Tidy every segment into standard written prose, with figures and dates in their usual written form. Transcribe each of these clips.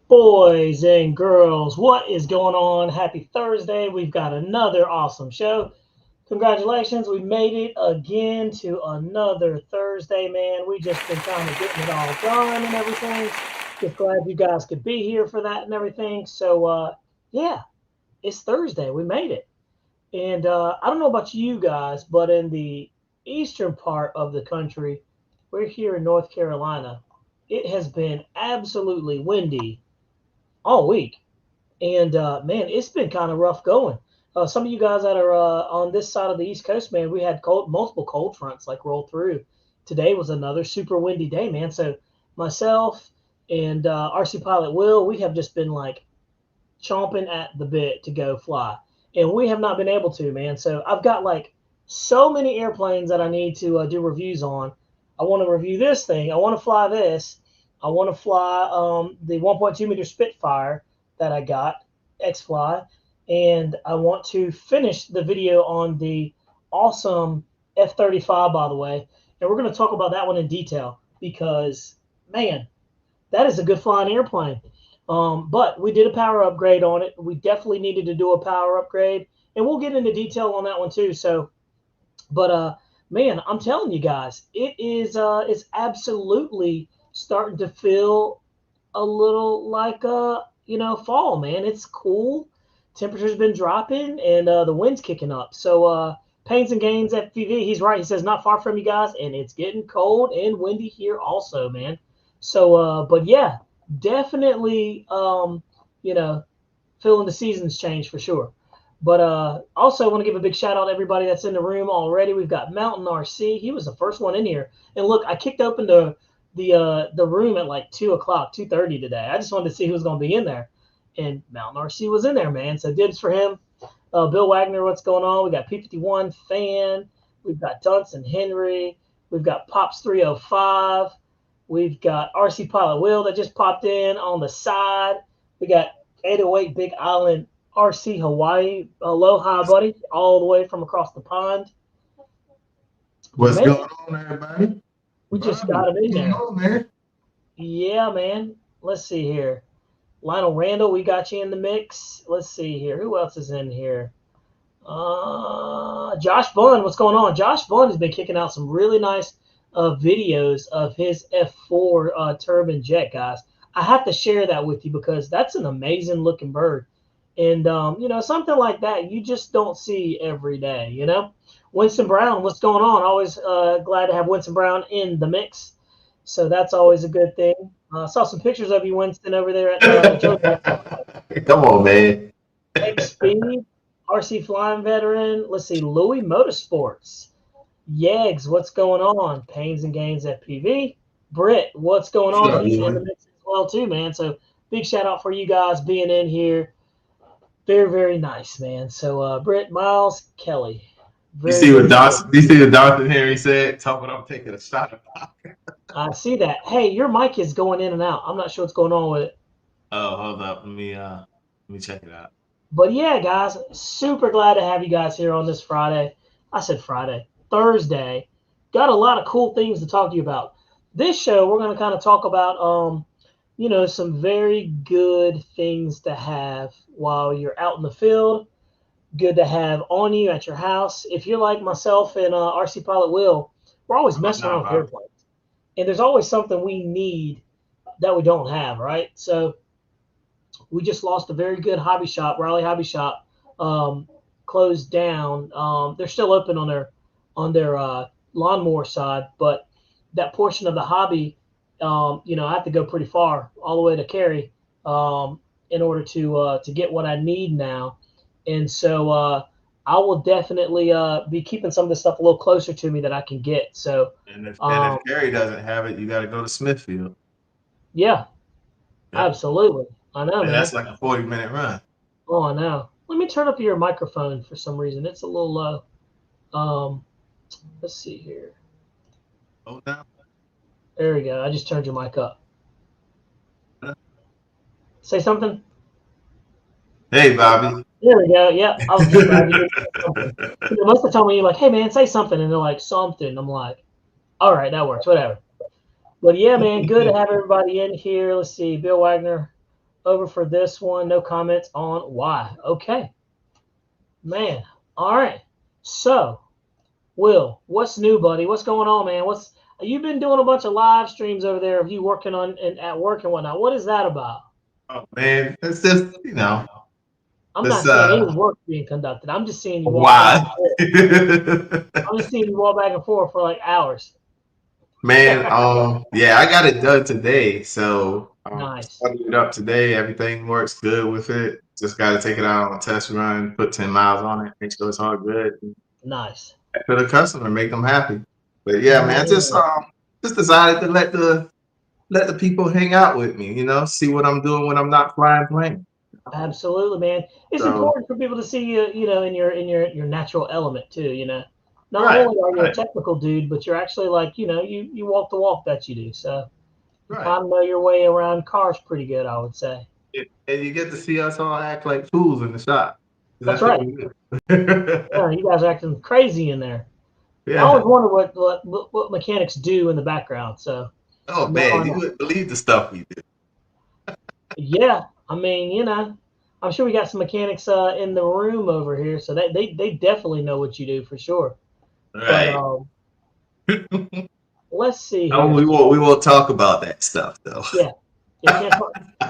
Boys and girls, what is going on? Happy Thursday. We've got another awesome show. Congratulations, we made it again to another Thursday, man. We just been kind of getting it all done and everything. Just glad you guys could be here for that and everything. So, yeah, it's Thursday. We made it. And I don't know about you guys, but in the eastern part of the country, we're here in North Carolina. It has been absolutely windy all week. And man, it's been kind of rough going. Some of you guys that are on this side of the East Coast, man, we had multiple cold fronts like roll through. Today was another super windy day, man. So myself and RC Pilot Will, we have just been like chomping at the bit to go fly, and we have not been able to, man. So I've got like so many airplanes that I need to do reviews on. I want to review this thing. I want to fly this. I want to fly the 1.2 meter Spitfire that I got, X-Fly, and I want to finish the video on the awesome F-35, by the way, and we're going to talk about that one in detail because, man, that is a good flying airplane. But we did a power upgrade on it. We definitely needed to do a power upgrade, and we'll get into detail on that one too. So, but man, I'm telling you guys, it's absolutely starting to feel a little like fall, man. It's cool. Temperature's been dropping, and the wind's kicking up. So Pains and Gains FPV, he's right. He says not far from you guys, and it's getting cold and windy here also, man. So, but yeah, definitely, feeling the seasons change for sure. But also, I want to give a big shout out to everybody that's in the room already. We've got Mountain RC. He was the first one in here. And look, I kicked open the room at like 2:00, 2:30 today. I just wanted to see who was going to be in there. And Mountain RC was in there, man. So dibs for him. Bill Wagner, what's going on? We got P51 Fan. We've got Dunson Henry. We've got Pops 305. We've got RC Pilot Will that just popped in on the side. We got 808 Big Island RC Hawaii. Aloha, buddy, all the way from across the pond. What's going on, everybody? We just got him in there. Man. Yeah, man. Let's see here. Lionel Randall, we got you in the mix. Let's see here. Who else is in here? Josh Bunn, what's going on? Josh Bunn has been kicking out some really nice videos of his F4 turbine jet, guys. I have to share that with you because that's an amazing looking bird. And, something like that you just don't see every day, Winston Brown, what's going on? Always glad to have Winston Brown in the mix. So that's always a good thing. Saw some pictures of you, Winston, over there at Joe. Come on, man. Speed, RC Flying Veteran. Let's see, Louis Motorsports. Yegs, what's going on? Pains and Gains FPV. Britt, what's going on? He's in the mix as well too, man. So big shout out for you guys being in here. Very, very nice, man. So Britt, Miles, Kelly. You see what Dawson Henry said? Talking about I'm taking a shot at I see that. Hey, your mic is going in and out. I'm not sure what's going on with it. Oh, hold up. Let me check it out. But yeah, guys, super glad to have you guys here on this Friday. I said Friday. Thursday. Got a lot of cool things to talk to you about. This show, we're going to kind of talk about, some very good things to have while you're out in the field. Good to have on you at your house. If you're like myself and RC Pilot Will, we're always messing No, around with Bob. airplanes, and there's always something we need that we don't have, right? So we just lost a very good hobby shop, Raleigh Hobby Shop, um, closed down. They're still open on their lawnmower side, but that portion of the hobby, I have to go pretty far, all the way to Cary, in order to get what I need now. And so I will definitely be keeping some of this stuff a little closer to me that I can get. So And if Gary doesn't have it, you got to go to Smithfield. yeah, Yep. absolutely. I know, And man. that's like a 40-minute run. Oh, I know. Let me turn up your microphone for some reason. It's a little low. Um, let's see here. Oh, no. There we go. I just turned your mic up. Say something. Hey, Bobby. There we go. Yeah, I was just glad you did say something. You know, most of the time when you're like, "Hey, man, say something," and they're like, "Something," I'm like, "All right, that works. Whatever." But yeah, man, good to have everybody in here. Let's see. Bill Wagner over for this one. No comments on why. Okay, man. All right. So Will, what's new, buddy? What's going on, man? What's you've been doing a bunch of live streams over there of you working on and at work and whatnot. What is that about? Oh, man. It's just, I'm this, not seeing any work being conducted. I'm just seeing you walk back why? and forth. I'm just seeing you walk back and forth for like hours. Man, yeah, I got it done today. So Nice. started it up today. Everything works good with it. Just got to take it out on a test run, put 10 miles on it, make sure it's all good. Nice. For the customer, make them happy. But yeah, man, Yeah. just decided to let the people hang out with me, see what I'm doing when I'm not flying plane. Absolutely, man. It's So important for people to see you, in your natural element too. Not right, only are you a right, technical dude, but you're actually like, you walk the walk that you do. So you right. kind of know your way around cars pretty good, I would say. And you get to see us all act like fools in the shop. That's That's what right. we do. Yeah, you guys are acting crazy in there. I Yeah. always wonder what mechanics do in the background. So Oh now I man, you know. wouldn't believe the stuff we do. Yeah, I mean, I'm sure we got some mechanics in the room over here, so they definitely know what you do for sure. But Right. let's see Oh, here. we won't talk about that stuff though. Yeah, yeah,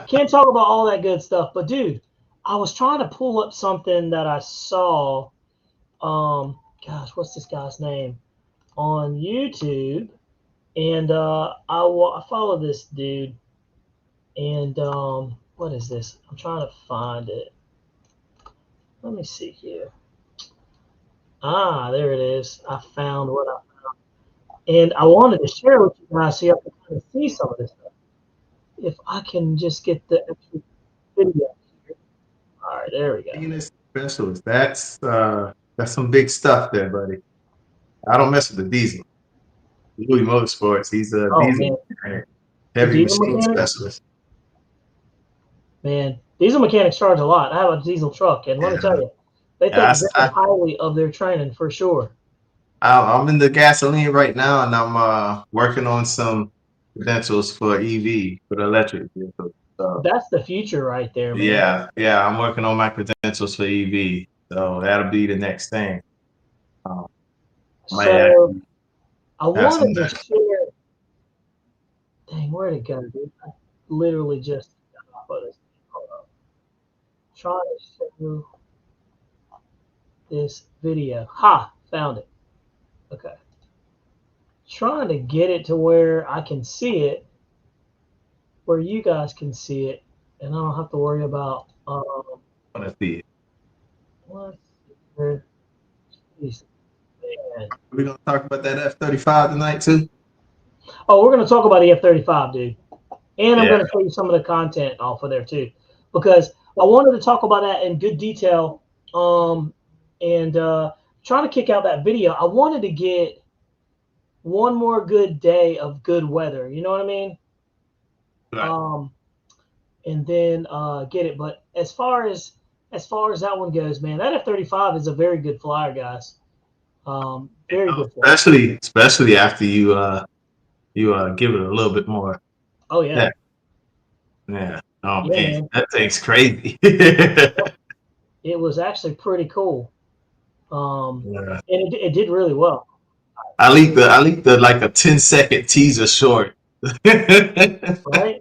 can't talk about all that good stuff. But dude, I was trying to pull up something that I saw. Gosh, what's this guy's name on YouTube? And I follow this dude. And what is this? I'm trying to find it. Let me see here. Ah, there it is. I found what I found. And I wanted to share with you guys so you can kind of see some of this stuff. If I can just get the actual video here. All right, there we go. Venus specialist. That's some big stuff there, buddy. I don't mess with the diesel. Louis Motorsports, he's a Oh diesel man, mechanic, the heavy diesel machine mechanics, specialist. man, diesel mechanics charge a lot. I have a diesel truck, and let me Yeah, tell you, they yeah. think very highly of their training for sure. I'm in the gasoline right now, and I'm working on some credentials for EV, for the electric vehicle. So That's the future right there, man. yeah, I'm working on my credentials for EV. So that'll be the next thing. Might So actually I have some wanted to next. share. Dang, where'd it go, dude? I literally just got off of this. Hold on. Trying to show this video. Ha! Found it. Okay. Trying to get it to where I can see it, where you guys can see it, and I don't have to worry about Want to see it. what's here. Jeez, man. We're gonna talk about that F-35 tonight too. Oh, we're gonna talk about the F-35, dude, and I'm Yeah, gonna show you some of the content off of there too, because I wanted to talk about that in good detail. And trying to kick out that video, I wanted to get one more good day of good weather. You know what I mean? right. Um, and then get it. But as far as that one goes, man, that F-35 is a very good flyer, guys. Very good flyer. Especially after you give it a little bit more. Oh yeah, Yeah, yeah. Oh yeah, man, man. that thing's crazy. It was actually pretty cool. Yeah. And it did really well. I leaked the like a 10-second teaser short. right?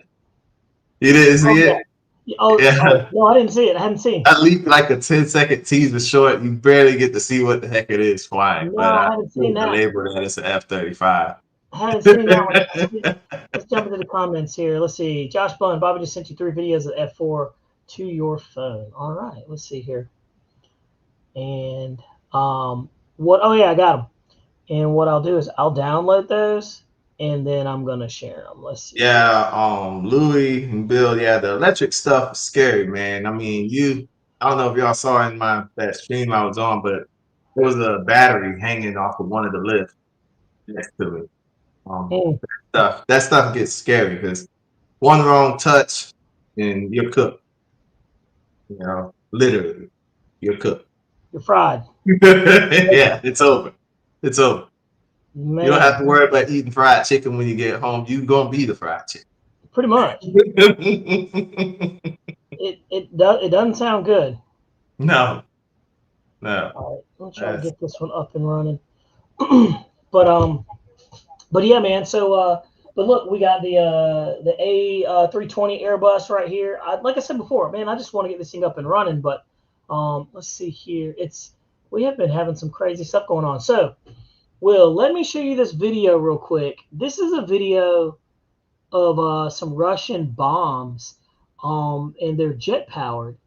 You didn't Oh see yeah. it? Oh Yeah. no, I didn't see it. I hadn't seen. I leaked like a 10-second teaser short. You barely get to see what the heck it is flying, No, but I I haven't seen put the that. label that it's an F-35. I haven't seen that one. Let's jump into the comments here. Let's see. Josh Bun, Bobby just sent you 3 videos of F4 to your phone. All right, let's see here. And what? Oh yeah, I got them. And what I'll do is I'll download those, and then I'm gonna share them. Let's see. Yeah, Louis and Bill, yeah, the electric stuff is scary, man. I mean, I don't know if y'all saw in that stream I was on, but there was a battery hanging off of one of the lifts next to it. Mm, That stuff gets scary because one wrong touch and you're cooked. You know, literally, you're cooked. you're fried, Yeah, it's over. It's over. man. You don't have to worry about eating fried chicken when you get home. You're gonna be the fried chicken. Pretty much. It doesn't sound good. No, no. All right, let me try to get this one up and running. but yeah, man. So but look, we got the A320 Airbus right here. Like I said before, man, I just want to get this thing up and running. But let's see here. We have been having some crazy stuff going on. So, Will, let me show you this video real quick. This is a video of some Russian bombs, and they're jet powered,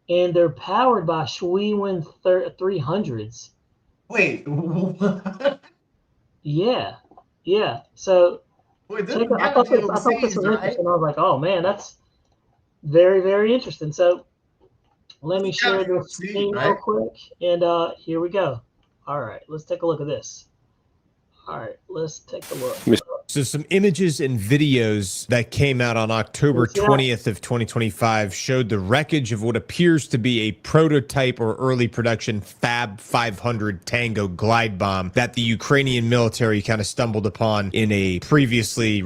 and they're powered by Shwewin 300s. Wait, what? Yeah, yeah. So Wait, this I gotta thought be this was overseas, right? interesting. I was like, oh man, that's very, very interesting. So let me It's gotta share be this overseas, thing real right? quick, and here we go. All right, let's take a look at this. All right, let's take a look. So some images and videos that came out on October 20th of 2025 showed the wreckage of what appears to be a prototype or early production Fab 500 Tango glide bomb that the Ukrainian military kind of stumbled upon in a recently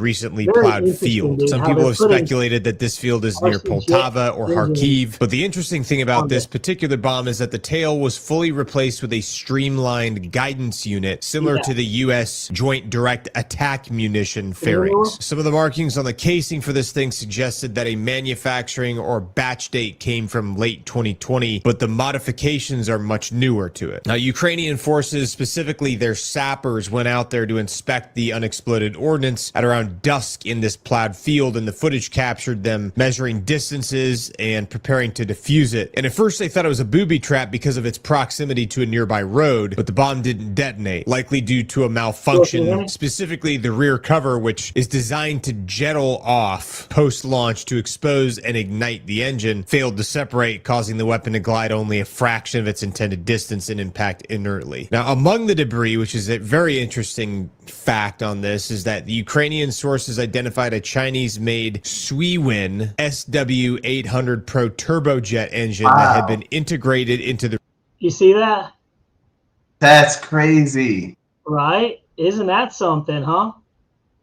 plowed field. Dude, Some people have speculated that this field is near Poltava or Kharkiv, but the interesting thing about this particular bomb is that the tail was fully replaced with a streamlined guidance unit similar to the U.S. Joint Direct Attack munition fairings. Some of the markings on the casing for this thing suggested that a manufacturing or batch date came from late 2020, but the modifications are much newer to it. Now, Ukrainian forces, specifically their sappers, went out there to inspect the unexploded ordnance at around dusk in this plowed field, and the footage captured them measuring distances and preparing to defuse it. And at first they thought it was a booby trap because of its proximity to a nearby road, but the bomb didn't detonate, likely due to a malfunction, specifically the rear cover, which is designed to jettle off post-launch to expose and ignite the engine, failed to separate, causing the weapon to glide only a fraction of its intended distance and impact inertly. Now, among the debris, which is a very interesting fact on this, is that the Ukrainian sources identified a Chinese-made Shwewin SW800 Pro turbojet engine that had been integrated into the... You see that? That's crazy. Right? Isn't that something, huh?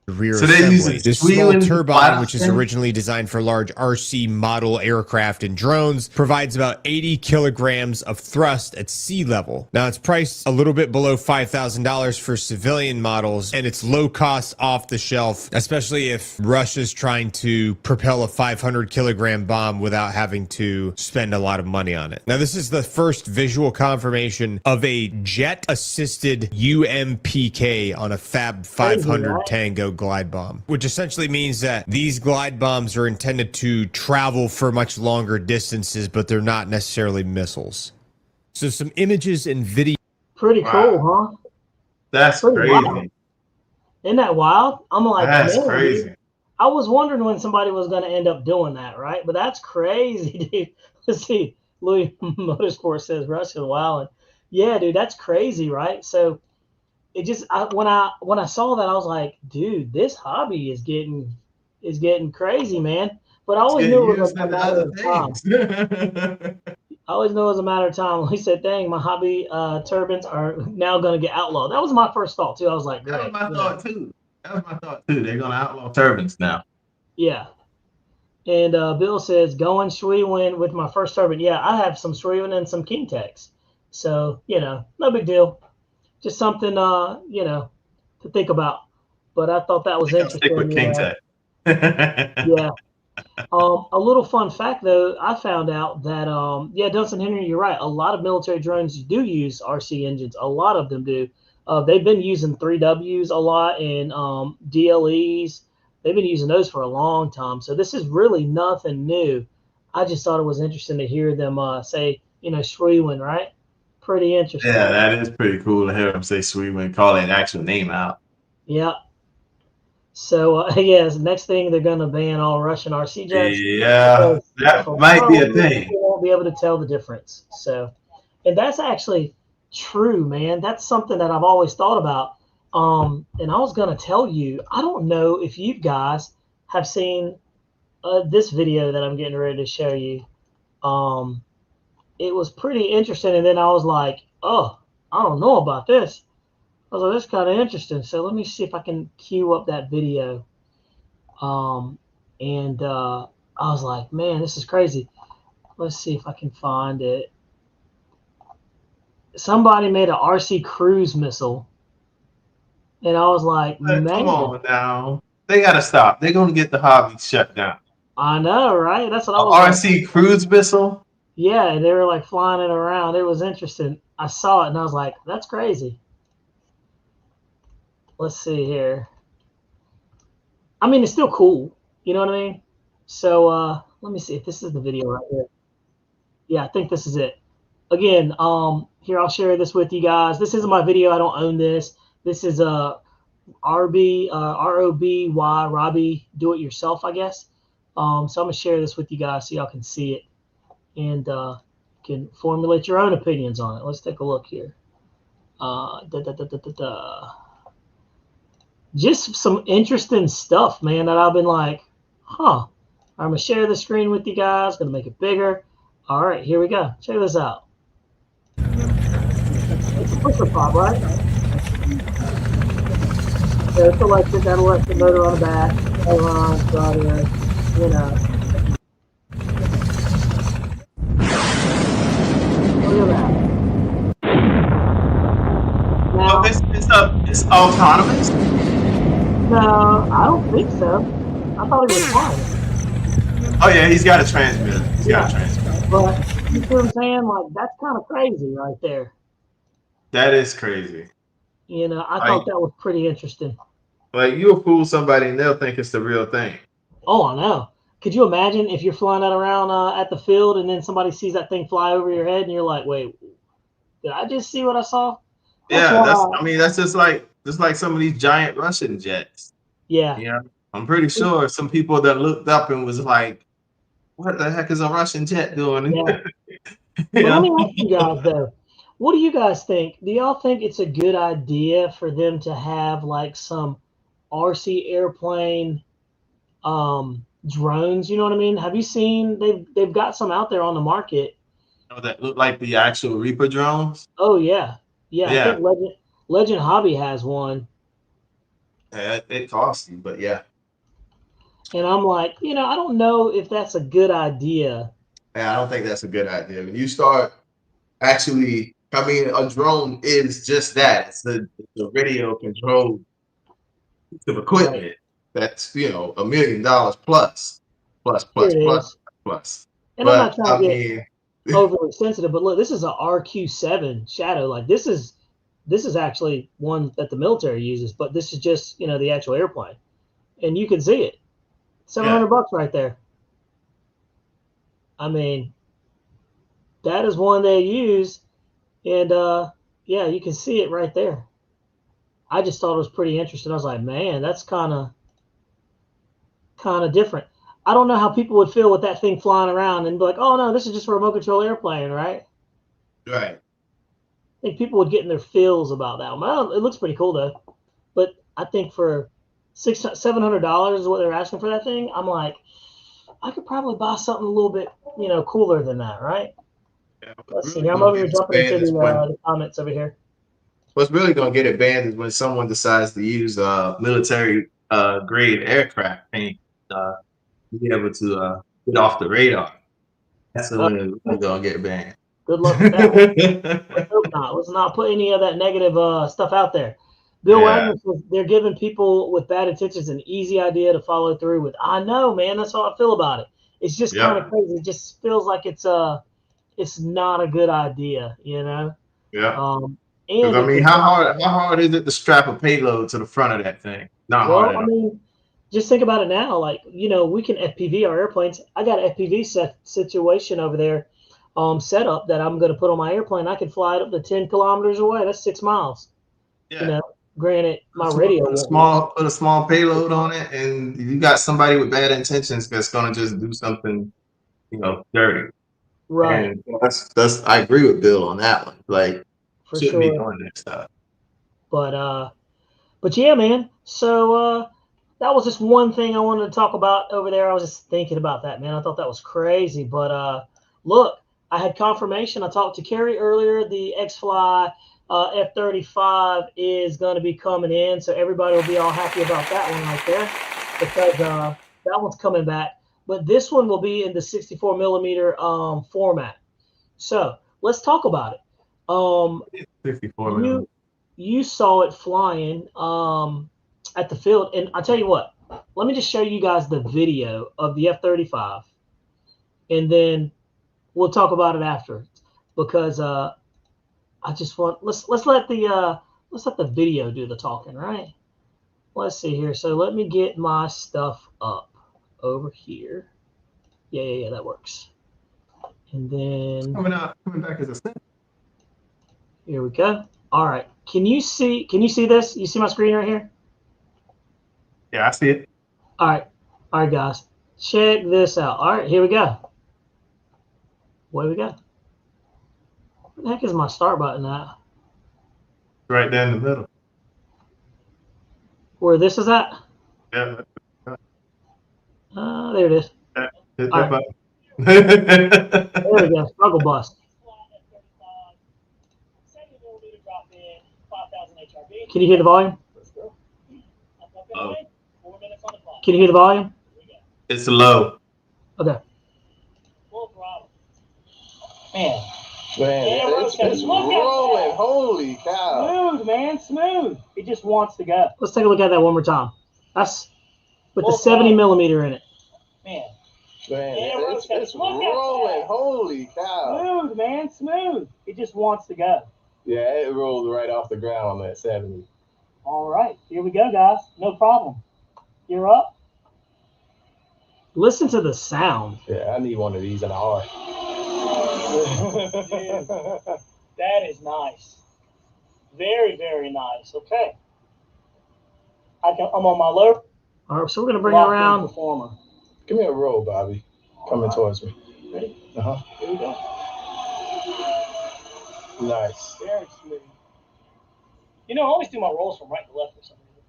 rear assembly. This small turbine, which is originally designed for large RC model aircraft and drones, provides about 80 kilograms of thrust at sea level. Now, it's priced a little bit below $5,000 for civilian models, and it's low cost, off the shelf, especially if Russia's trying to propel a 500 kilogram bomb without having to spend a lot of money on it. Now, this is the first visual confirmation of a jet-assisted UMPK on a Fab 500 Tango glide bomb, which essentially means that these glide bombs are intended to travel for much longer distances, but they're not necessarily missiles. So some images and video. Pretty cool, huh? That's crazy. Wild. Isn't that wild? I'm like, that's crazy. Dude, I was wondering when somebody was going to end up doing that, right? But that's crazy, dude. Let's see. Louis Motorsport says Russian wilding. Yeah, dude, that's crazy, right? So it just when I saw that, I was like, dude, this hobby is getting crazy, man. But I always knew it was a matter of time. I always knew it was a matter of time. He said, dang, my hobby turbines are now going to get outlawed. That was my first thought, too. I was like, great. That was my thought, too. They're going to outlaw turbines now. Yeah. And Bill says, going Shwewin with my first turbine. Yeah, I have some Shwewin and some King Techs. So, no big deal. Just something, to think about. But I thought that was Stick with interesting. King Tut. Yeah. A little fun fact though, I found out that yeah, Dunstan Henry, you're right. A lot of military drones do use RC engines. A lot of them do. They've been using 3Ws a lot and DLEs. They've been using those for a long time. So this is really nothing new. I just thought it was interesting to hear them say, Schweiwen, right? Pretty interesting. Yeah, that is pretty cool to hear him say Schweiwen, call an actual name out. Yeah. So yes, next thing they're going to ban all Russian RC jets. Yeah, that might be a thing. People won't be able to tell the difference. So, and that's actually true, man. That's something that I've always thought about. And I was going to tell you, I don't know if you guys have seen this video that I'm getting ready to show you. It was pretty interesting, and then I was like, oh, I don't know about this. I was like, that's kind of interesting. So let me see if I can queue up that video. And I was like, man, this is crazy. Let's see if I can find it. Somebody made an RC cruise missile. And I was like, man. Come on now. They got to stop. They're going to get the hobby shut down. I know, right? That's what I was RC like. Cruise missile? Yeah, and they were like flying it around. It was interesting. I saw it and I was like, that's crazy. Let's see here. I mean, it's still cool. You know what I mean? So let me see if this is the video right here. Yeah, I think this is it. Again, here, I'll share this with you guys. This isn't my video. I don't own this. This is ROBY, Robbie Do It Yourself, I guess. So I'm going to share this with you guys so y'all can see it and can formulate your own opinions on it. Let's take a look here. Just some interesting stuff, man, that I've been like, huh. I'm going to share the screen with you guys. Going to make it bigger. All right, here we go. Check this out. It's a pusher pop, right? So it's electric, got electric motor on the back, ailerons, rudder, you know. Look at that. Now, it's autonomous? No, I don't think so. I thought he was flying. Oh yeah, he's got a transmitter. He's got a transmitter. But you see what I'm saying? Like, that's kind of crazy right there. That is crazy. You know, I thought that was pretty interesting. Like, you'll fool somebody and they'll think it's the real thing. Oh, I know. Could you imagine if you're flying that around at the field and then somebody sees that thing fly over your head and you're like, wait, did I just see what I saw? That's just like some of these giant Russian jets. Yeah. Yeah. I'm pretty sure some people that looked up and was like, what the heck is a Russian jet doing? Yeah. Let me ask you guys though, what do you guys think? Do y'all think it's a good idea for them to have like some RC airplane drones? You know what I mean? Have you seen they've got some out there on the market? Oh, that look like the actual Reaper drones? Oh yeah. I think Legend Hobby has one. Yeah, it costs you, but yeah. And I'm like, I don't know if that's a good idea. Yeah, I don't think that's a good idea. When you start actually, a drone is just that. It's the radio controlled piece of equipment. Right. That's, $1 million plus. And I'm not trying to get overly sensitive, but look, this is a RQ-7 Shadow. Like this is actually one that the military uses, but this is just, the actual airplane. And you can see it. $700 right there. I mean, that is one they use, and you can see it right there. I just thought it was pretty interesting. I was like, man, that's kind of different. I don't know how people would feel with that thing flying around and be like, oh no, this is just a remote control airplane, right? Right. I think people would get in their feels about that one. Well, it looks pretty cool though. But I think for $700 is what they're asking for that thing. I'm like, I could probably buy something a little bit, cooler than that, right? Yeah, let's see. I'm over here jumping into the comments over here. What's really going to get it banned is when someone decides to use military grade aircraft paint to be able to get off the radar. That's when we're going to get banned. Good luck with that. Let's hope not. Let's not put any of that negative stuff out there. Bill Wagner says they're giving people with bad intentions an easy idea to follow through with. I know, man. That's how I feel about it. It's just kind of crazy. It just feels like it's not a good idea, you know. Yeah. And I mean, how hard is it to strap a payload to the front of that thing? Not hard at all. I mean, just think about it now. Like, you know, we can FPV our airplanes. I got an FPV situation over there, set up that I'm going to put on my airplane. I can fly it up to 10 kilometers away. That's 6 miles. Yeah. You know, granted, my radio put a small payload on it, and you got somebody with bad intentions that's going to just do something, you know, dirty. Right. And that's I agree with Bill on that one. Like, for shouldn't sure. be doing that stuff. But yeah, man. So that was just one thing I wanted to talk about over there. I was just thinking about that, man. I thought that was crazy. But look, I had confirmation. I talked to Kerry earlier. The X-Fly F-35 is going to be coming in, so everybody will be all happy about that one right there, because that one's coming back. But this one will be in the 64 millimeter format. So let's talk about it. 64 millimeter. You saw it flying at the field, and I tell you what, let me just show you guys the video of the F-35, and then we'll talk about it after, because I just want let's let the video do the talking, right? Let's see here. So let me get my stuff up over here. Yeah, that works. And then coming back as a snap. Here we go. All right. Can you see this? You see my screen right here? Yeah, I see it. All right, guys. Check this out. All right, here we go. Where we go? Where the heck is my start button at? Right there in the middle. Where this is at? Yeah. There it is. Hit All that right. button. There we go. Struggle bus. Can you hear the volume? Oh. Can you hear the volume? It's low. Okay. Man, it's rolling. Holy cow. Smooth, man, smooth. It just wants to go. Let's take a look at that one more time. That's with the 70 millimeter in it. Man, it's rolling. Holy cow. Smooth, man, smooth. It just wants to go. Yeah, it rolled right off the ground on that 70. All right, here we go, guys. No problem. You're up. Listen to the sound. Yeah, I need one of these in a heart. Dude, that is nice. Very, very nice. Okay. I'm on my low. All right, so we're going to bring it around. Performer. Give me a roll, Bobby. Coming towards me. Ready? Uh-huh. Here we go. Nice. Very smooth. You know, I always do my rolls from right to left for some reason.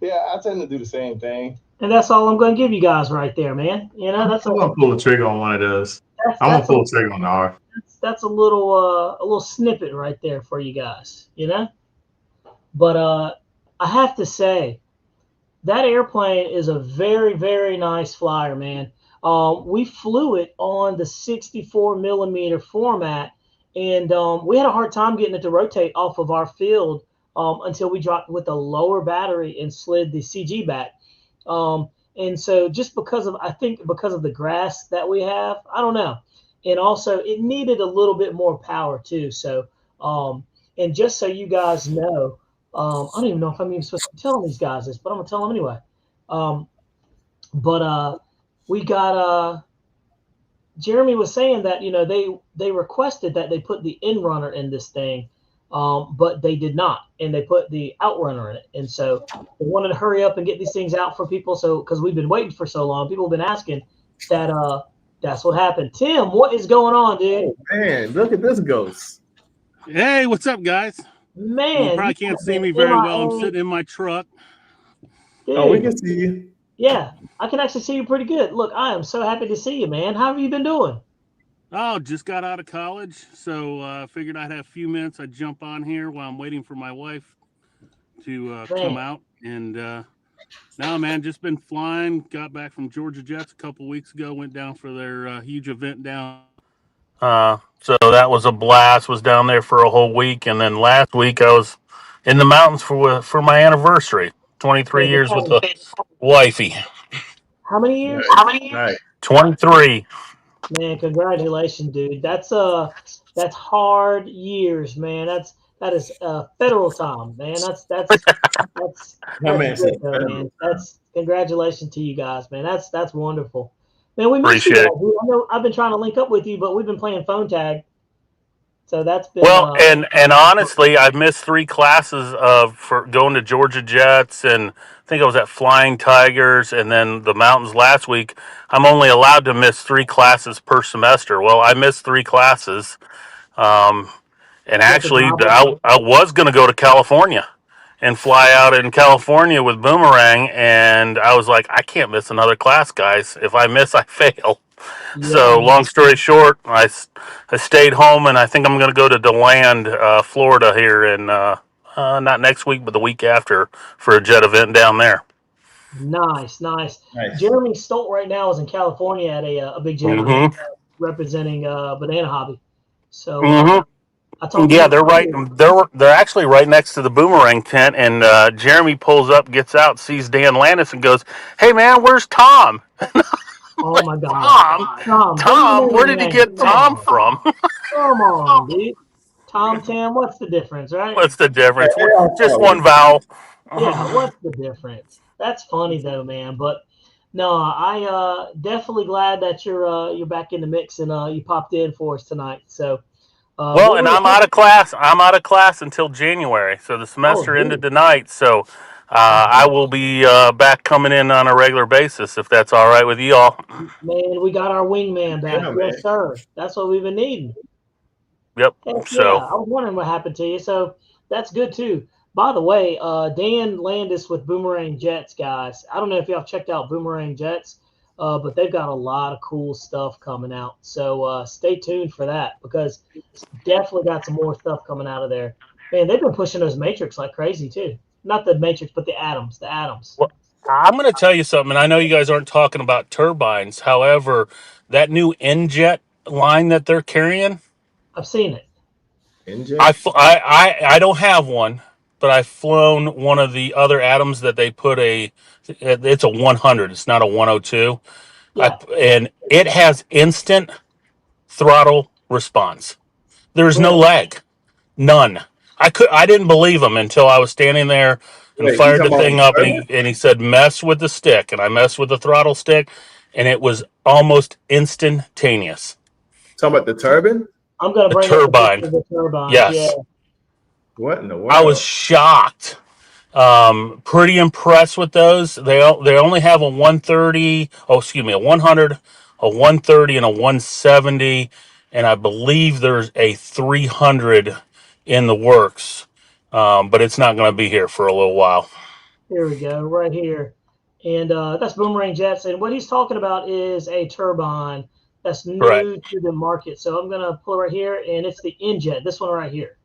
Yeah, I tend to do the same thing. And that's all I'm going to give you guys right there, man. You know, that's I'm going to pull the trigger on one of those. I'm going to pull the trigger on the R. That's a little snippet right there for you guys, you know? But I have to say, that airplane is a very, very nice flyer, man. We flew it on the 64 millimeter format, and we had a hard time getting it to rotate off of our field until we dropped with a lower battery and slid the CG back. And so just because of the grass that we have, I don't know. And also it needed a little bit more power too. So, and just so you guys know, I don't even know if I'm even supposed to be telling these guys this, but I'm gonna tell them anyway. We got Jeremy was saying that, you know, they requested that they put the in runner in this thing, but they did not, and they put the outrunner in it. And so they wanted to hurry up and get these things out for people. So because we've been waiting for so long, people have been asking that. That's what happened. Tim, what is going on, dude? Oh, man, look at this ghost. Hey, what's up, guys? Man, you probably can't see me very well. I'm sitting in my truck. Dude. Oh, we can see you. Yeah, I can actually see you pretty good. Look, I am so happy to see you, man. How have you been doing? Oh, just got out of college, so figured I'd have a few minutes. I'd jump on here while I'm waiting for my wife to come out. And now, man, just been flying. Got back from Georgia Jets a couple weeks ago. Went down for their huge event down. So that was a blast. Was down there for a whole week, and then last week I was in the mountains for my anniversary. 23 Yeah, years with the wifey. how many years? Nice. 23. Man, congratulations, dude. That's hard years, man. That is federal time, man. That's That man good said though, federal. man. That's congratulations to you guys, man. That's wonderful. Man, we missed you Appreciate guys, it. dude. I know I've been trying to link up with you, but we've been playing phone tag. So that's been Well, and honestly, I've missed 3 classes for going to Georgia Jets, and I think I was at Flying Tigers, and then the mountains last week. I'm only allowed to miss 3 classes per semester. Well, I missed 3 classes, and that's a actually, problem. I was going to go to California and fly out in California with Boomerang, and I was like, I can't miss another class, guys. If I miss, I fail. Yeah, So, long story short, I stayed home, and I think I'm going to go to DeLand, Florida here in not next week, but the week after for a jet event down there. nice. Nice. Jeremy Stolt right now is in California at a big jet Mm-hmm. event, representing Banana Hobby. So Mm-hmm. I talked to Yeah, him they're right. earlier. They're actually right next to the Boomerang tent, and Jeremy pulls up, gets out, sees Dan Landis, and goes, "Hey, man, where's Tom?" Oh my God, Tom, where did you get Tom from? Come on, dude. Tom Tam, what's the difference, right? What's the difference? Yeah, Just one vowel. Yeah, what's the difference? That's funny though, man. But no, I definitely glad that you're back in the mix and you popped in for us tonight. So Well, and I'm out of class. I'm out of class until January, so the semester ended dude. tonight. So I will be back coming in on a regular basis if that's all right with you all. Man, we got our wingman back. Yeah, man. Yes, sir. That's what we've been needing. Yep. Heck yeah. So I was wondering what happened to you. So that's good too. By the way, Dan Landis with Boomerang Jets, guys. I don't know if y'all checked out Boomerang Jets, but they've got a lot of cool stuff coming out. So stay tuned for that because definitely got some more stuff coming out of there. Man, they've been pushing those Matrix like crazy too. Not the Matrix, but the Atoms. The Atoms. well, I'm going to tell you something. And I know you guys aren't talking about turbines. However, that new NJet line that they're carrying, I've seen it. NJ? I don't have one, but I've flown one of the other Atoms that they put it's a 100. It's not a 102. Yeah. And it has instant throttle response. There's no Really? lag, none. I didn't believe him until I was standing there and Wait, you fired the talking thing about up, and he said mess with the stick, and I messed with the throttle stick, and it was almost instantaneous. talking about the turbine? I'm gonna The bring turbine, up the turbines. yes. Yeah. What in the world? I was shocked. Pretty impressed with those. They only have a 130. Oh, excuse me, a 100, a 130, and a 170, and I believe there's a 300 in the works. But it's not going to be here for a little while. Here we go, right here. And that's Boomerang Jets. And what he's talking about is a turbine that's new Right. to the market. So I'm going to pull it right here, and it's the NJet, this one right here.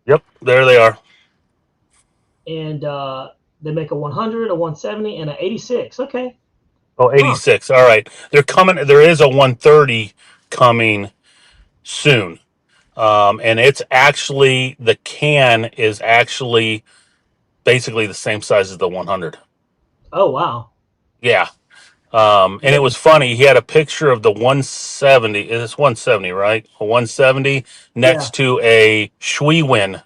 Yep, there they are. And they make a 100, a 170, and an 86. Okay. Oh, 86. All right. They're coming. There is a 130 coming soon. And it's actually, the can is actually basically the same size as the 100. Oh, wow. Yeah. And it was funny. He had a picture of the 170. It's 170, right? A 170 next to a Schwinn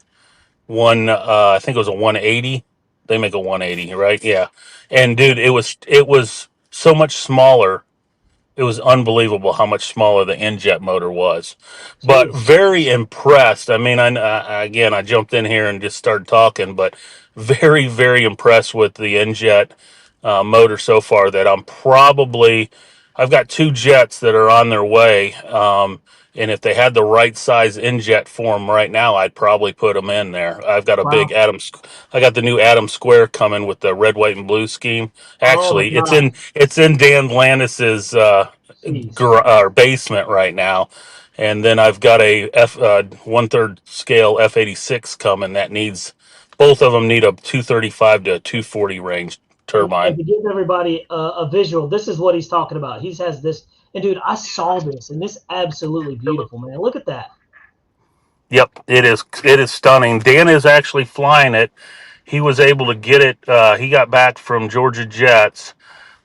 one. I think it was a 180. They make a 180, right? Yeah. And dude, it was so much smaller. It was unbelievable how much smaller the NJet motor was, but very impressed. I mean, again, I jumped in here and just started talking, but very, very impressed with the NJet motor so far. I've got 2 jets that are on their way, and if they had the right size NJet form right now, I'd probably put them in there. I've got a big I got the new Atom Square coming with the red, white, and blue scheme. Actually, it's in Dan Landis's basement right now, and then I've got a 1/3 scale F86 coming that needs. Both of them need a 235 to 240 range turbine. And to give everybody a visual, this is what he's talking about. He has this, and dude, I saw this, and this absolutely beautiful, man. Look at that. Yep, it is. It is stunning. Dan is actually flying it. He was able to get it. He got back from Georgia Jets,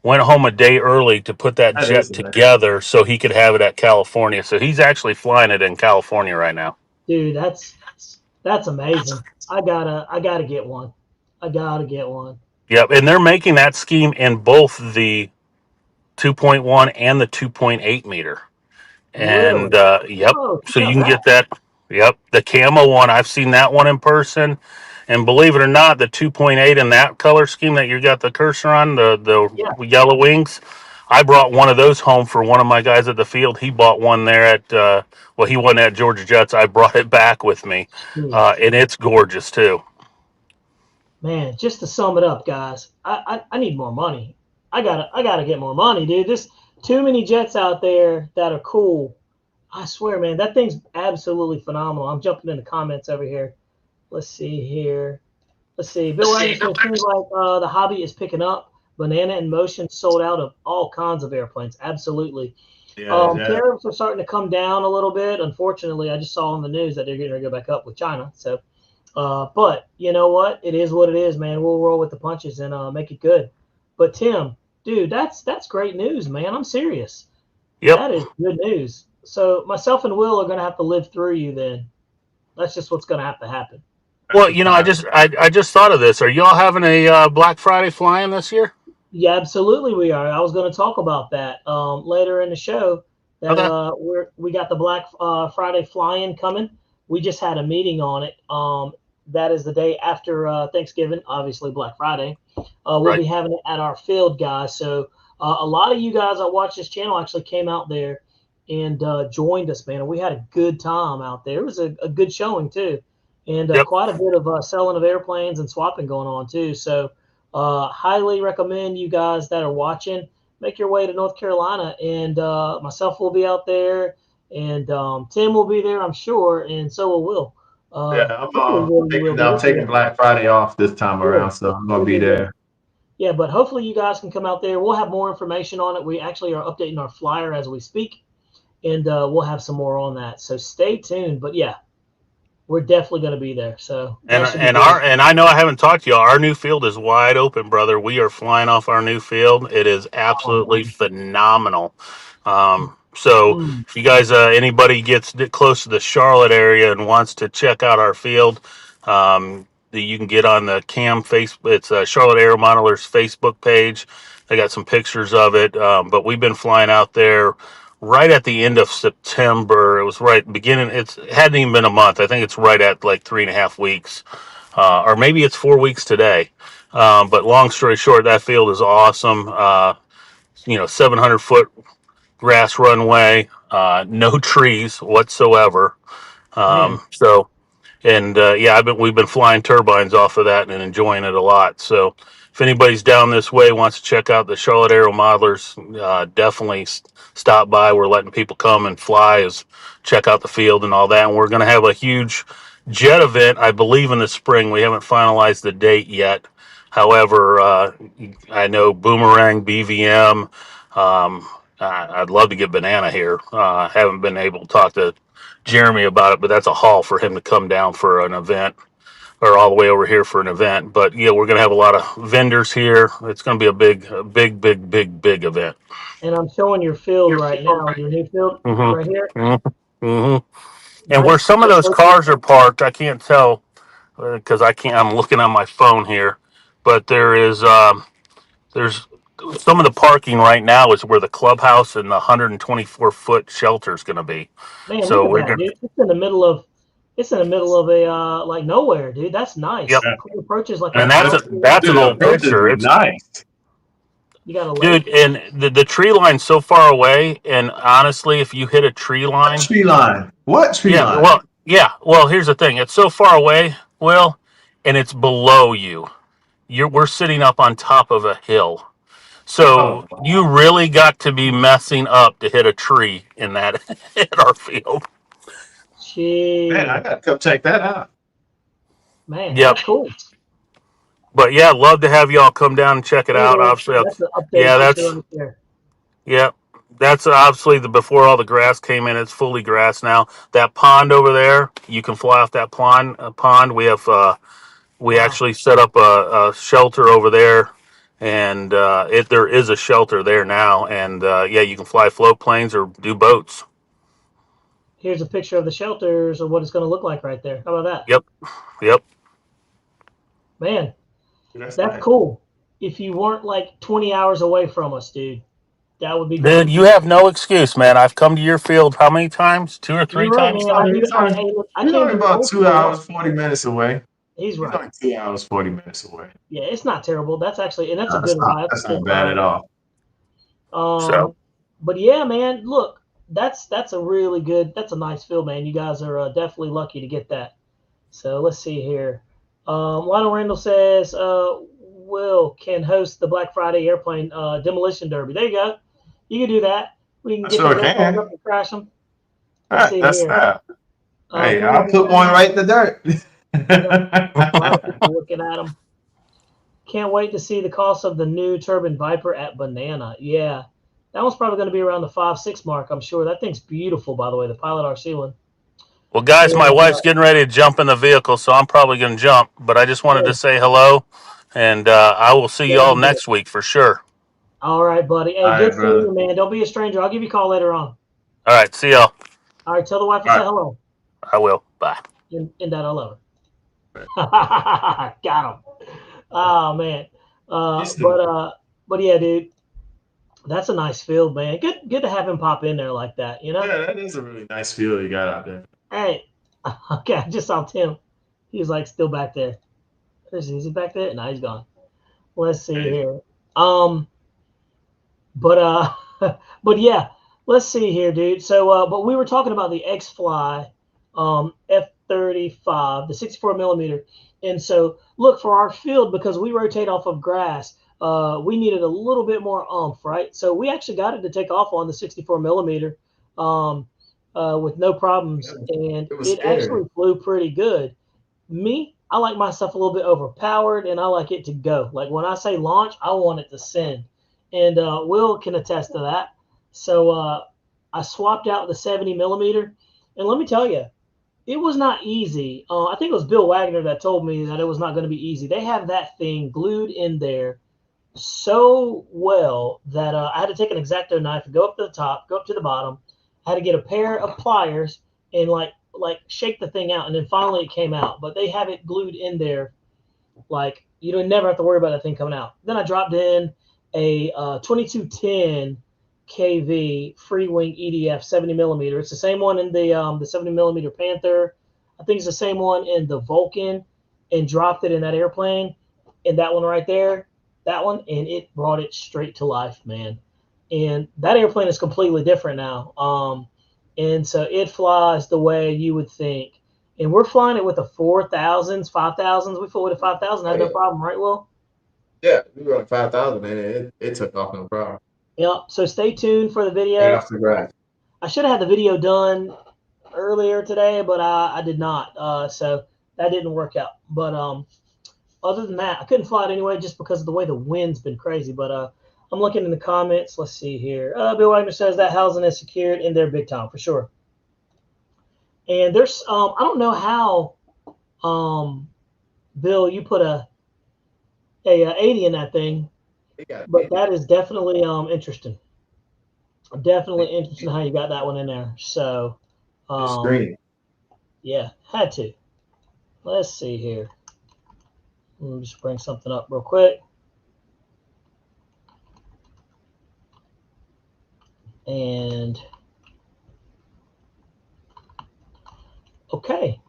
went home a day early to put that That jet is nice. together so he could have it at California. So he's actually flying it in California right now. Dude, that's amazing. I gotta get one. I gotta get one. Yep, and they're making that scheme in both the 2.1 and the 2.8 meter. And Really? yep, Oh, so check you out can that. get that. Yep, the camo one. I've seen that one in person, and believe it or not, the 2.8 in that color scheme that you got the cursor on, Yeah, the yellow wings. I brought one of those home for one of my guys at the field. He bought one there at well, he wasn't at Georgia Jets. I brought it back with me, dude. and it's gorgeous too. Man, just to sum it up, guys, I need more money. I gotta get more money, dude. There's too many jets out there that are cool. I swear, man, that thing's absolutely phenomenal. I'm jumping in the comments over here. Let's see here. Let's see. Bill Wagner says, seems like the hobby is picking up. Banana in Motion sold out of all kinds of airplanes. Absolutely. Yeah. Tariffs are starting to come down a little bit. Unfortunately, I just saw on the news that they're going to go back up with China. So, but you know what? It is what it is, man. We'll roll with the punches and make it good. But Tim, dude, that's great news, man. I'm serious. Yep. That is good news. So myself and Will are going to have to live through you then. That's just what's going to have to happen. Well, I just thought of this. Are y'all having a Black Friday flying this year? Yeah, absolutely we are. I was going to talk about that later in the show. That Okay. we got the Black Friday fly-in coming. We just had a meeting on it. That is the day after Thanksgiving, obviously Black Friday. We'll Right. be having it at our field, guys. So a lot of you guys that watch this channel actually came out there and joined us, man. And we had a good time out there. It was a good showing too, and Yep. quite a bit of selling of airplanes and swapping going on too. So highly recommend you guys that are watching make your way to North Carolina, and myself will be out there, and Tim will be there, I'm sure, and so will Will. Yeah, Hopefully Will you will, but I'm we'll see. taking Black Friday off this time Good. around, so I'm gonna be there. Yeah, but hopefully you guys can come out there. We'll have more information on it. We actually are updating our flyer as we speak, and we'll have some more on that. So stay tuned. But yeah, we're definitely going to be there. So that should be good. And I know I haven't talked to y'all. Our new field is wide open, brother. We are flying off our new field. It is absolutely phenomenal. So Mm, if you guys, anybody gets close to the Charlotte area and wants to check out our field, you can get on the CAM face. It's Charlotte Aero Modelers Facebook page. They got some pictures of it. But we've been flying out there right at the end of September. It was right beginning. It hadn't even been a month. I think it's right at like 3.5 weeks, or maybe it's 4 weeks today. But long story short, that field is awesome. 700-foot grass runway, no trees whatsoever. man, So and yeah, we've been flying turbines off of that and enjoying it a lot. So if anybody's down this way wants to check out the Charlotte Aero Modelers, definitely stop by. We're letting people come and fly, check out the field and all that. And we're going to have a huge jet event, I believe, in the spring. We haven't finalized the date yet. However, I know Boomerang, BVM. I'd love to get Banana here. Haven't been able to talk to Jeremy about it, but that's a haul for him to come down for an event or all the way over here for an event. But yeah, we're going to have a lot of vendors here. It's going to be a big event. and I'm showing your field right now, your new field right here. Mm-hmm. Mm-hmm. And where Nice. some of those cars are parked, I can't tell because I'm looking on my phone here, but there's some of the parking right now is where the clubhouse and the 124-foot shelter is going to be. Man, So look we're at that, going. dude. It's in the middle of a like nowhere, dude. That's nice. Yep. Clear approaches like And a that's an old picture. It's nice. you got a dude, lake. and the tree line's so far away. And honestly, if you hit a tree line, Tree line. What tree line? Well, here's the thing. It's so far away, Will, and it's below you. We're sitting up on top of a hill. So you really got to be messing up to hit a tree in that at our field. Jeez. Man, I gotta come check that out. Man, Yep. that's cool. But yeah, love to have y'all come down and check it out. Obviously, That's an update. yeah, that's right there. yeah. That's obviously before all the grass came in. It's fully grass now. That pond over there, you can fly off that pond. We have we Wow. actually set up a shelter over there, and there is a shelter there now. And yeah, you can fly float planes or do boats. Here's a picture of the shelters or what it's going to look like right there. How about that? Yep, yep. Man, That's that's nice. cool. If you weren't like 20 hours away from us, dude, that would be Dude, dope. you have no excuse, man. I've come to your field how many times? Two or three You're right, times man. now. Hey, look, I He's came only to your about old 2 field. hours, 40 minutes away. He's He's right. only 2 hours, 40 minutes away. Yeah, it's not terrible. That's actually, and that's No, a good ride. that's That's a not good bad ride. at all. So But yeah, man, look, that's a really good. That's a nice field, man. You guys are definitely lucky to get that. So let's see here. Lionel Randall says, Will can host the Black Friday airplane demolition derby. There you go. You can do that. We can I get sure those airplanes up can. and crash them. All Let's right, see that's here. that. Hey, Bill I'll put one right in the dirt. a lot of people looking at them. Can't wait to see the cost of the new Turbine Viper at Banana. Yeah, that one's probably going to be around the 5-6 mark. I'm sure. That thing's beautiful, by the way. The Pilot RC one. well, guys, my And wife's getting ready to jump in the vehicle, so I'm probably going to jump. But I just wanted to cool. say hello, and I will see Yeah, y'all you did. next week for sure. All right, buddy. Hey, All good right, seeing brother. you, man. Don't be a stranger. I'll give you a call later on. All right, see y'all. All right, tell the wife I All said right. hello. I will. Bye. And that I love her. Got him. Oh man. He's the- But yeah, dude, that's a nice field, man. Good to have him pop in there like that. You know. Yeah, that is a really nice field you got out there. Hey. Okay, I just saw Tim. He was like still back there. Is he back there? No, he's gone. Let's see Hey. here. But but yeah, let's see here, dude. So but we were talking about the X-Fly F-35, the 64 millimeter. And so look, for our field, because we rotate off of grass, we needed a little bit more oomph, right? So we actually got it to take off on the 64 millimeter with no problems, and It was it scary. actually flew pretty good. Me, I like my stuff a little bit overpowered, and I like it to go. Like when I say launch, I want it to send. And Will can attest to that. So I swapped out the 70 millimeter, and let me tell you, it was not easy. I think it was Bill Wagner that told me that it was not going to be easy. They have that thing glued in there so well that I had to take an X-Acto knife and go up to the top, go up to the bottom. I had to get a pair of pliers and like shake the thing out, and then finally it came out. But they have it glued in there, like you don't never have to worry about that thing coming out. Then I dropped in a 2210 kV free wing EDF 70 millimeter. It's the same one in the 70 millimeter Panther. I think it's the same one in the Vulcan, and dropped it in that airplane. And that one right there, that one, and it brought it straight to life, man. And that airplane is completely different now. And so it flies the way you would think. And we're flying it with the 4,000s, 5,000s. We flew with a 5,000. I had no problem, right, Will? Yeah, we were like 5,000, and it took off no problem. Yep. So stay tuned for the Right video. off the grass. I should have had the video done earlier today, but I did not. So that didn't work out. But other than that, I couldn't fly it anyway just because of the way the wind's been crazy. But I'm looking in the comments. Let's see here. Bill Wagner says that housing is secured in there big time for sure. And there's I don't know how Bill, you put a 80 in that thing, but that is definitely interesting. Definitely interesting how you got that one in there. So It's green. yeah, had to. Let's see here. Let me just bring something up real quick. And okay.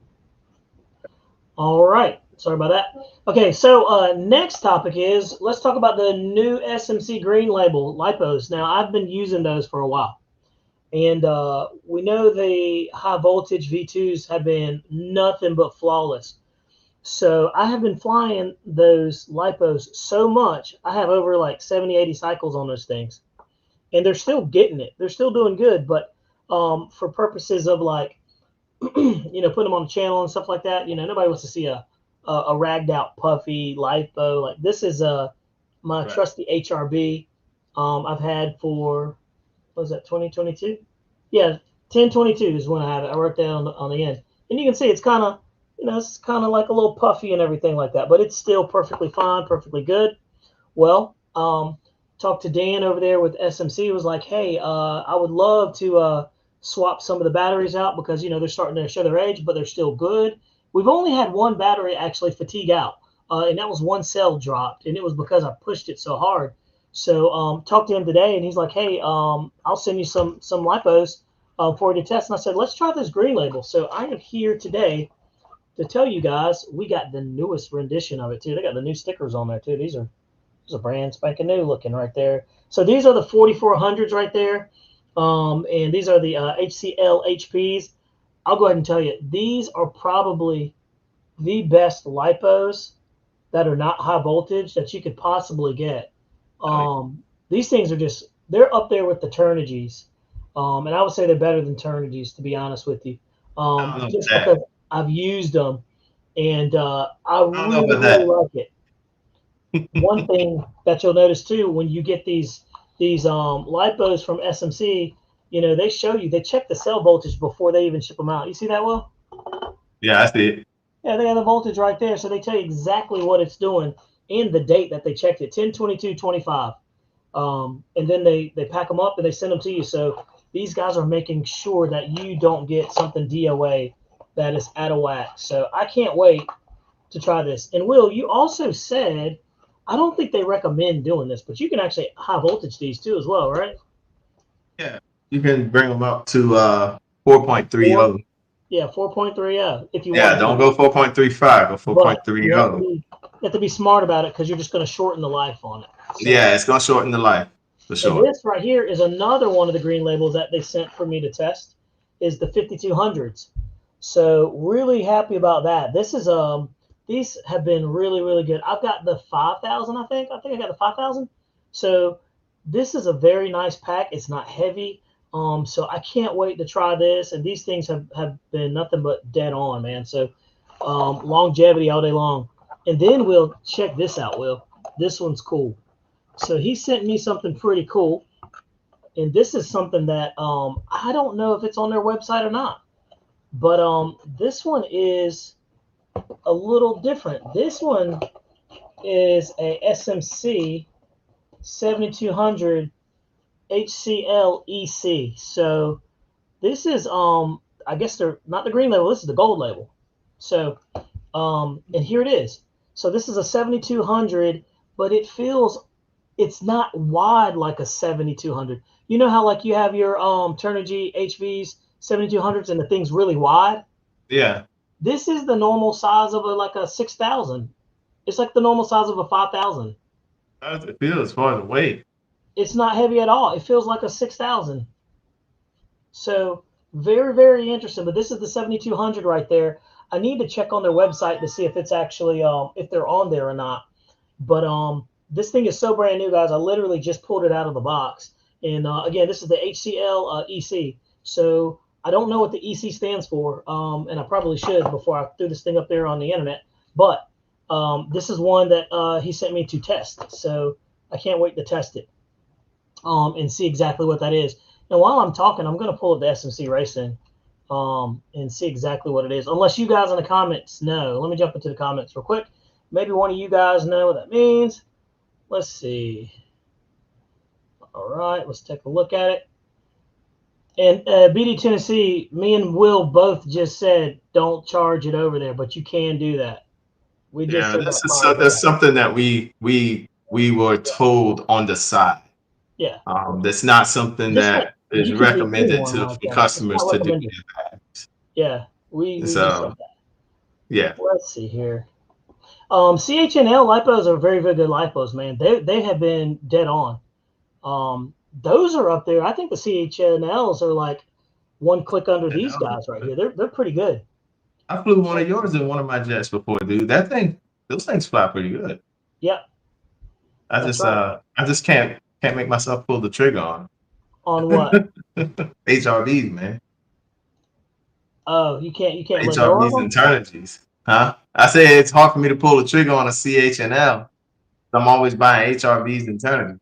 All right. Sorry about that. Okay, so next topic is let's talk about the new SMC green label lipos. Now, I've been using those for a while, and we know the high voltage V2s have been nothing but flawless. So I have been flying those lipos so much. I have over like 70, 80 cycles on those things, and they're still getting it. They're still doing good, but for purposes of like, putting them on the channel and stuff like that, nobody wants to see a ragged out puffy lipo. Like this is my trusty HRB I've had for was that 2022? Yeah, 1022 is when I had it. I wrote that on the end, and you can see it's kind of, it's kind of like a little puffy and everything like that, but it's still perfectly fine, perfectly good. Well, talked to Dan over there with SMC. Was like, hey, I would love to swap some of the batteries out because they're starting to show their age, but they're still good. We've only had one battery actually fatigue out, and that was one cell dropped, and it was because I pushed it so hard. So talked to him today, and he's like, hey, I'll send you some lipos for you to test. And I said, let's try this green label. So I am here today to tell you guys we got the newest rendition of it too. They got the new stickers on there too. These are brand spanking new looking right there. So these are the 4400s right there, and these are the HCL HPs. I'll go ahead and tell you, these are probably the best lipos that are not high voltage that you could possibly get. These things are they're up there with the Turnigy's, and I would say they're better than Turnigy's, to be honest with you, just because I've used them, and I really like it. One thing that you'll notice too, when you get these lipos from SMC, they check the cell voltage before they even ship them out. You see that, Will? Yeah, I see it. Yeah, they got the voltage right there, so they tell you exactly what it's doing and the date that they checked it, 10/22/25. And then they pack them up and they send them to you. So these guys are making sure that you don't get something DOA that is out of whack. So I can't wait to try this. And Will, you also said, I don't think they recommend doing this, but you can actually high voltage these too as well, right? Yeah, you can bring them up to 4.30. Yeah, 4.30. If you want. Don't go 4.35 or 4.30. You have to be smart about it because you're just going to shorten the life on it. So, yeah, it's going to shorten the life for sure. And this right here is another one of the green labels that they sent for me to test, is the 5200s. So really happy about that. This is these have been really, really good. I've got the 5000, I think. I got the 5000. So this is a very nice pack. It's not heavy. So I can't wait to try this. And these things have been nothing but dead on, man. So longevity all day long. And then we'll check this out, Will. This one's cool. So he sent me something pretty cool. And this is something that I don't know if it's on their website or not. But this one is a little different. This one is a SMC 7200 HCL EC. So this is I guess they're not the green label, this is the gold label. So and here it is. So this is a 7200, but it's not wide like a 7200. You know how like you have your Turnigy HVs 7200s and the thing's really wide? Yeah. This is the normal size of a 6000. It's like the normal size of a 5000. How does it feel as far as the weight? It's not heavy at all. It feels like a 6000. So very, very interesting. But this is the 7200 right there. I need to check on their website to see if it's actually if they're on there or not. But this thing is so brand new, guys. I literally just pulled it out of the box. And again, this is the HCL EC. So I don't know what the EC stands for, and I probably should before I threw this thing up there on the internet. But this is one that he sent me to test. So I can't wait to test it and see exactly what that is. And while I'm talking, I'm going to pull up the SMC Racing and see exactly what it is. Unless you guys in the comments know. Let me jump into the comments real quick. Maybe one of you guys know what that means. Let's see. All right, let's take a look at it. And BD Tennessee, me and Will both just said don't charge it over there, but you can do that. We just that's something that we were told on the side. Yeah. That's not something that is recommended for customers to do. Yeah, we just said that. Yeah. Let's see here. CHNL lipos are very, very good lipos, man. They have been dead on. Those are up there. I think the CHNLs are like one click under these guys right here. They're pretty good. I flew one of yours in one of my jets before, dude. Those things fly pretty good. Yeah. I just can't make myself pull the trigger on. On what? HRVs, man. Oh, you can't HRVs and Turnigy's. Huh? I say it's hard for me to pull the trigger on a CHNL. I'm always buying HRVs and Turnigy.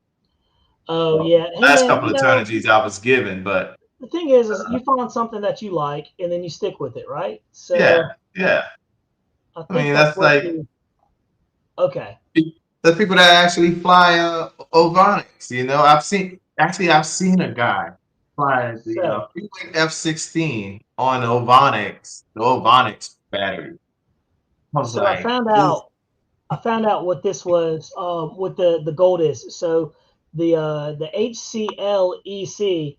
Oh yeah. Hey Last man, couple of Turnigies I was given, but the thing is you find something that you like and then you stick with it, right? So yeah. I I think mean, that's that's what like okay. the people that actually fly Ovonics. You know, I've seen a guy fly the So Freewing F-16 on the Ovonics battery. I was so like, I found out what this was, what the gold is. So the HCLEC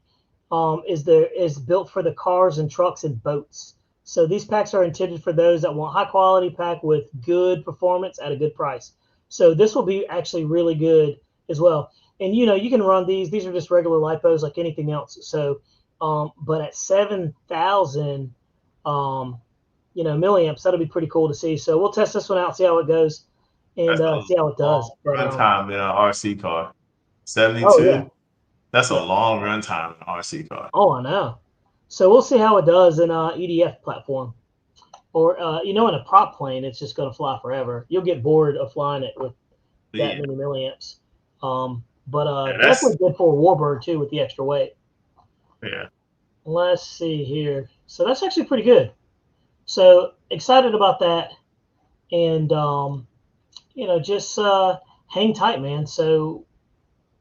is built for the cars and trucks and boats. So these packs are intended for those that want high quality pack with good performance at a good price. So this will be actually really good as well. And you can run these. These are just regular lipos like anything else. So, but at 7,000, milliamps, that'll be pretty cool to see. So we'll test this one out, see how it goes, and that's a see how it does. long run time in an RC car. Oh yeah, 72. That's a yeah. long run time in an RC car. Oh, I know. So we'll see how it does in EDF platform, or in a prop plane, it's just going to fly forever. You'll get bored of flying it with that many milliamps. But definitely good for a Warbird too with the extra weight. Yeah. Let's see here. So that's actually pretty good. So excited about that, and just hang tight, man. So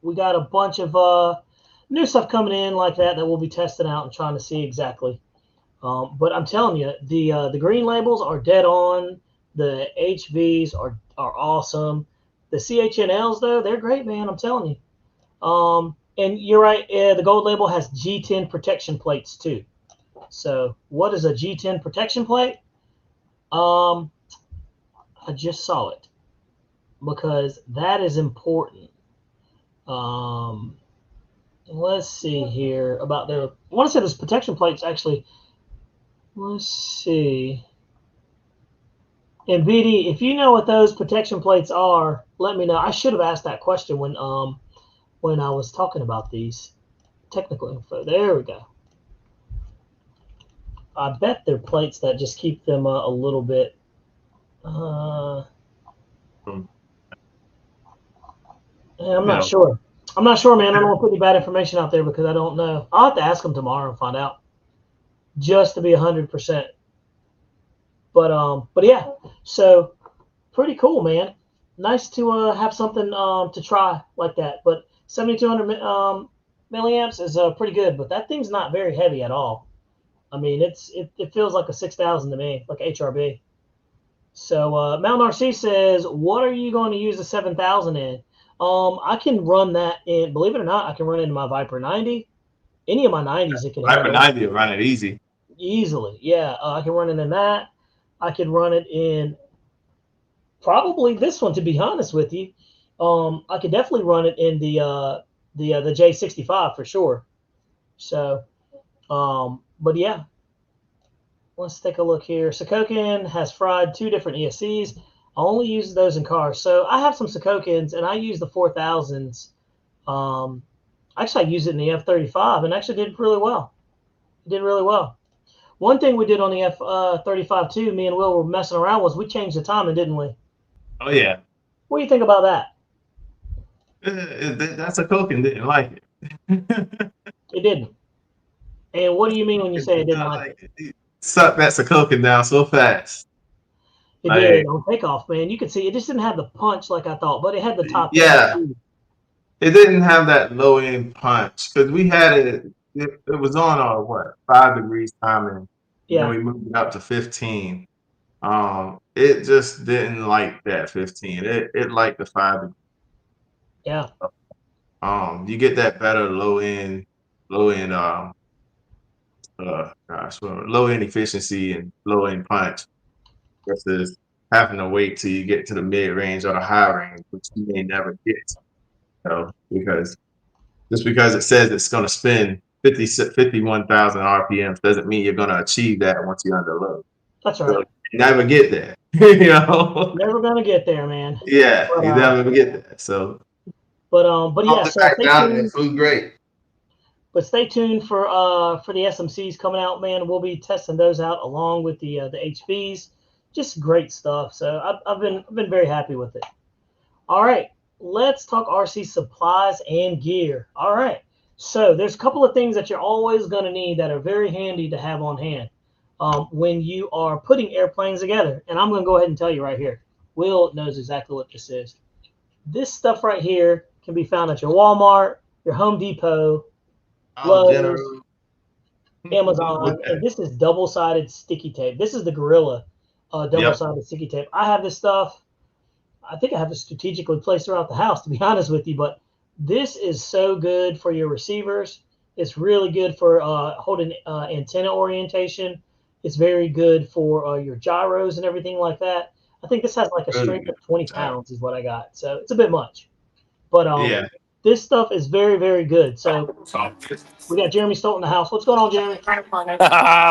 we got a bunch of new stuff coming in like that we'll be testing out and trying to see exactly. But I'm telling you, the green labels are dead on. The HVs are awesome. The CHNLs though, they're great, man. I'm telling you. And you're right. The gold label has G10 protection plates too. So what is a G10 protection plate? I just saw it because that is important. Let's see here about I want to say this protection plates actually. Let's see. And BD, if you know what those protection plates are, let me know. I should have asked that question when I was talking about these technical info. There we go. I bet they're plates that just keep them a little bit. I'm not sure. I'm not sure, man. I don't want to put any bad information out there because I don't know. I'll have to ask them tomorrow and find out, just to be 100%. But yeah, so pretty cool, man. Nice to have something to try like that. But 7,200 milliamps is pretty good. But that thing's not very heavy at all. I mean, it feels like a 6,000 to me, like HRB. So Mount RC says, what are you going to use the 7,000 in? I can run that in. Believe it or not, I can run it in my Viper 90. Any of my 90s, it can Viper handle 90 will run it easy. easily. Yeah, I can run it in that. I could run it in probably this one, to be honest with you. I could definitely run it in the J65 for sure. So, but yeah, let's take a look here. Sokokin has fried 2 different ESCs. I only use those in cars. So I have some Sokokins, and I use the 4000s. Actually, I use it in the F35, and actually did really well. It did really well. One thing we did on the F35 too, me and Will were messing around, was we changed the timing, didn't we? Oh yeah. What do you think about that? That's a Koken didn't like it. It didn't. And what do you mean when you say it didn't like it? Suck that Sokokin down so fast. It did on takeoff, man. You could see it just didn't have the punch like I thought, but it had the top. Yeah. It didn't have that low end punch because we had it. It was on our 5 degrees timing. Yeah. And we moved it up to 15. It just didn't like that 15. It liked the 5 degrees. Yeah. You get that better low end low end efficiency and low end punch versus having to wait till you get to the mid range or the high range, which you may never get. Because just because it says it's going to spin 51,000 RPMs doesn't mean you're going to achieve that once you're under load. That's right. So you never get there. Never going to get there, man. Yeah, but, you never get there. So, but yeah, so stay tuned. Food great. But stay tuned for the SMCs coming out, man. We'll be testing those out along with the HVs. Just great stuff. So I've been very happy with it. All right. let's talk RC supplies and gear. All right. So there's a couple of things that you're always going to need that are very handy to have on hand when you are putting airplanes together. And I'm going to go ahead and tell you right here. Will knows exactly what this is. This stuff right here can be found at your Walmart, your Home Depot, Lowe's, Amazon, and this is double-sided sticky tape. This is the Gorilla double-sided sticky tape. I have this stuff. I think I have it strategically placed throughout the house, to be honest with you, but this is so good for your receivers. It's really good for holding antenna orientation. It's very good for your gyros and everything like that. I think this has like a strength of 20 pounds is what I got. So it's a bit much. But this stuff is very, very good. So we got Jeremy Stolt in the house. What's going on, Jeremy?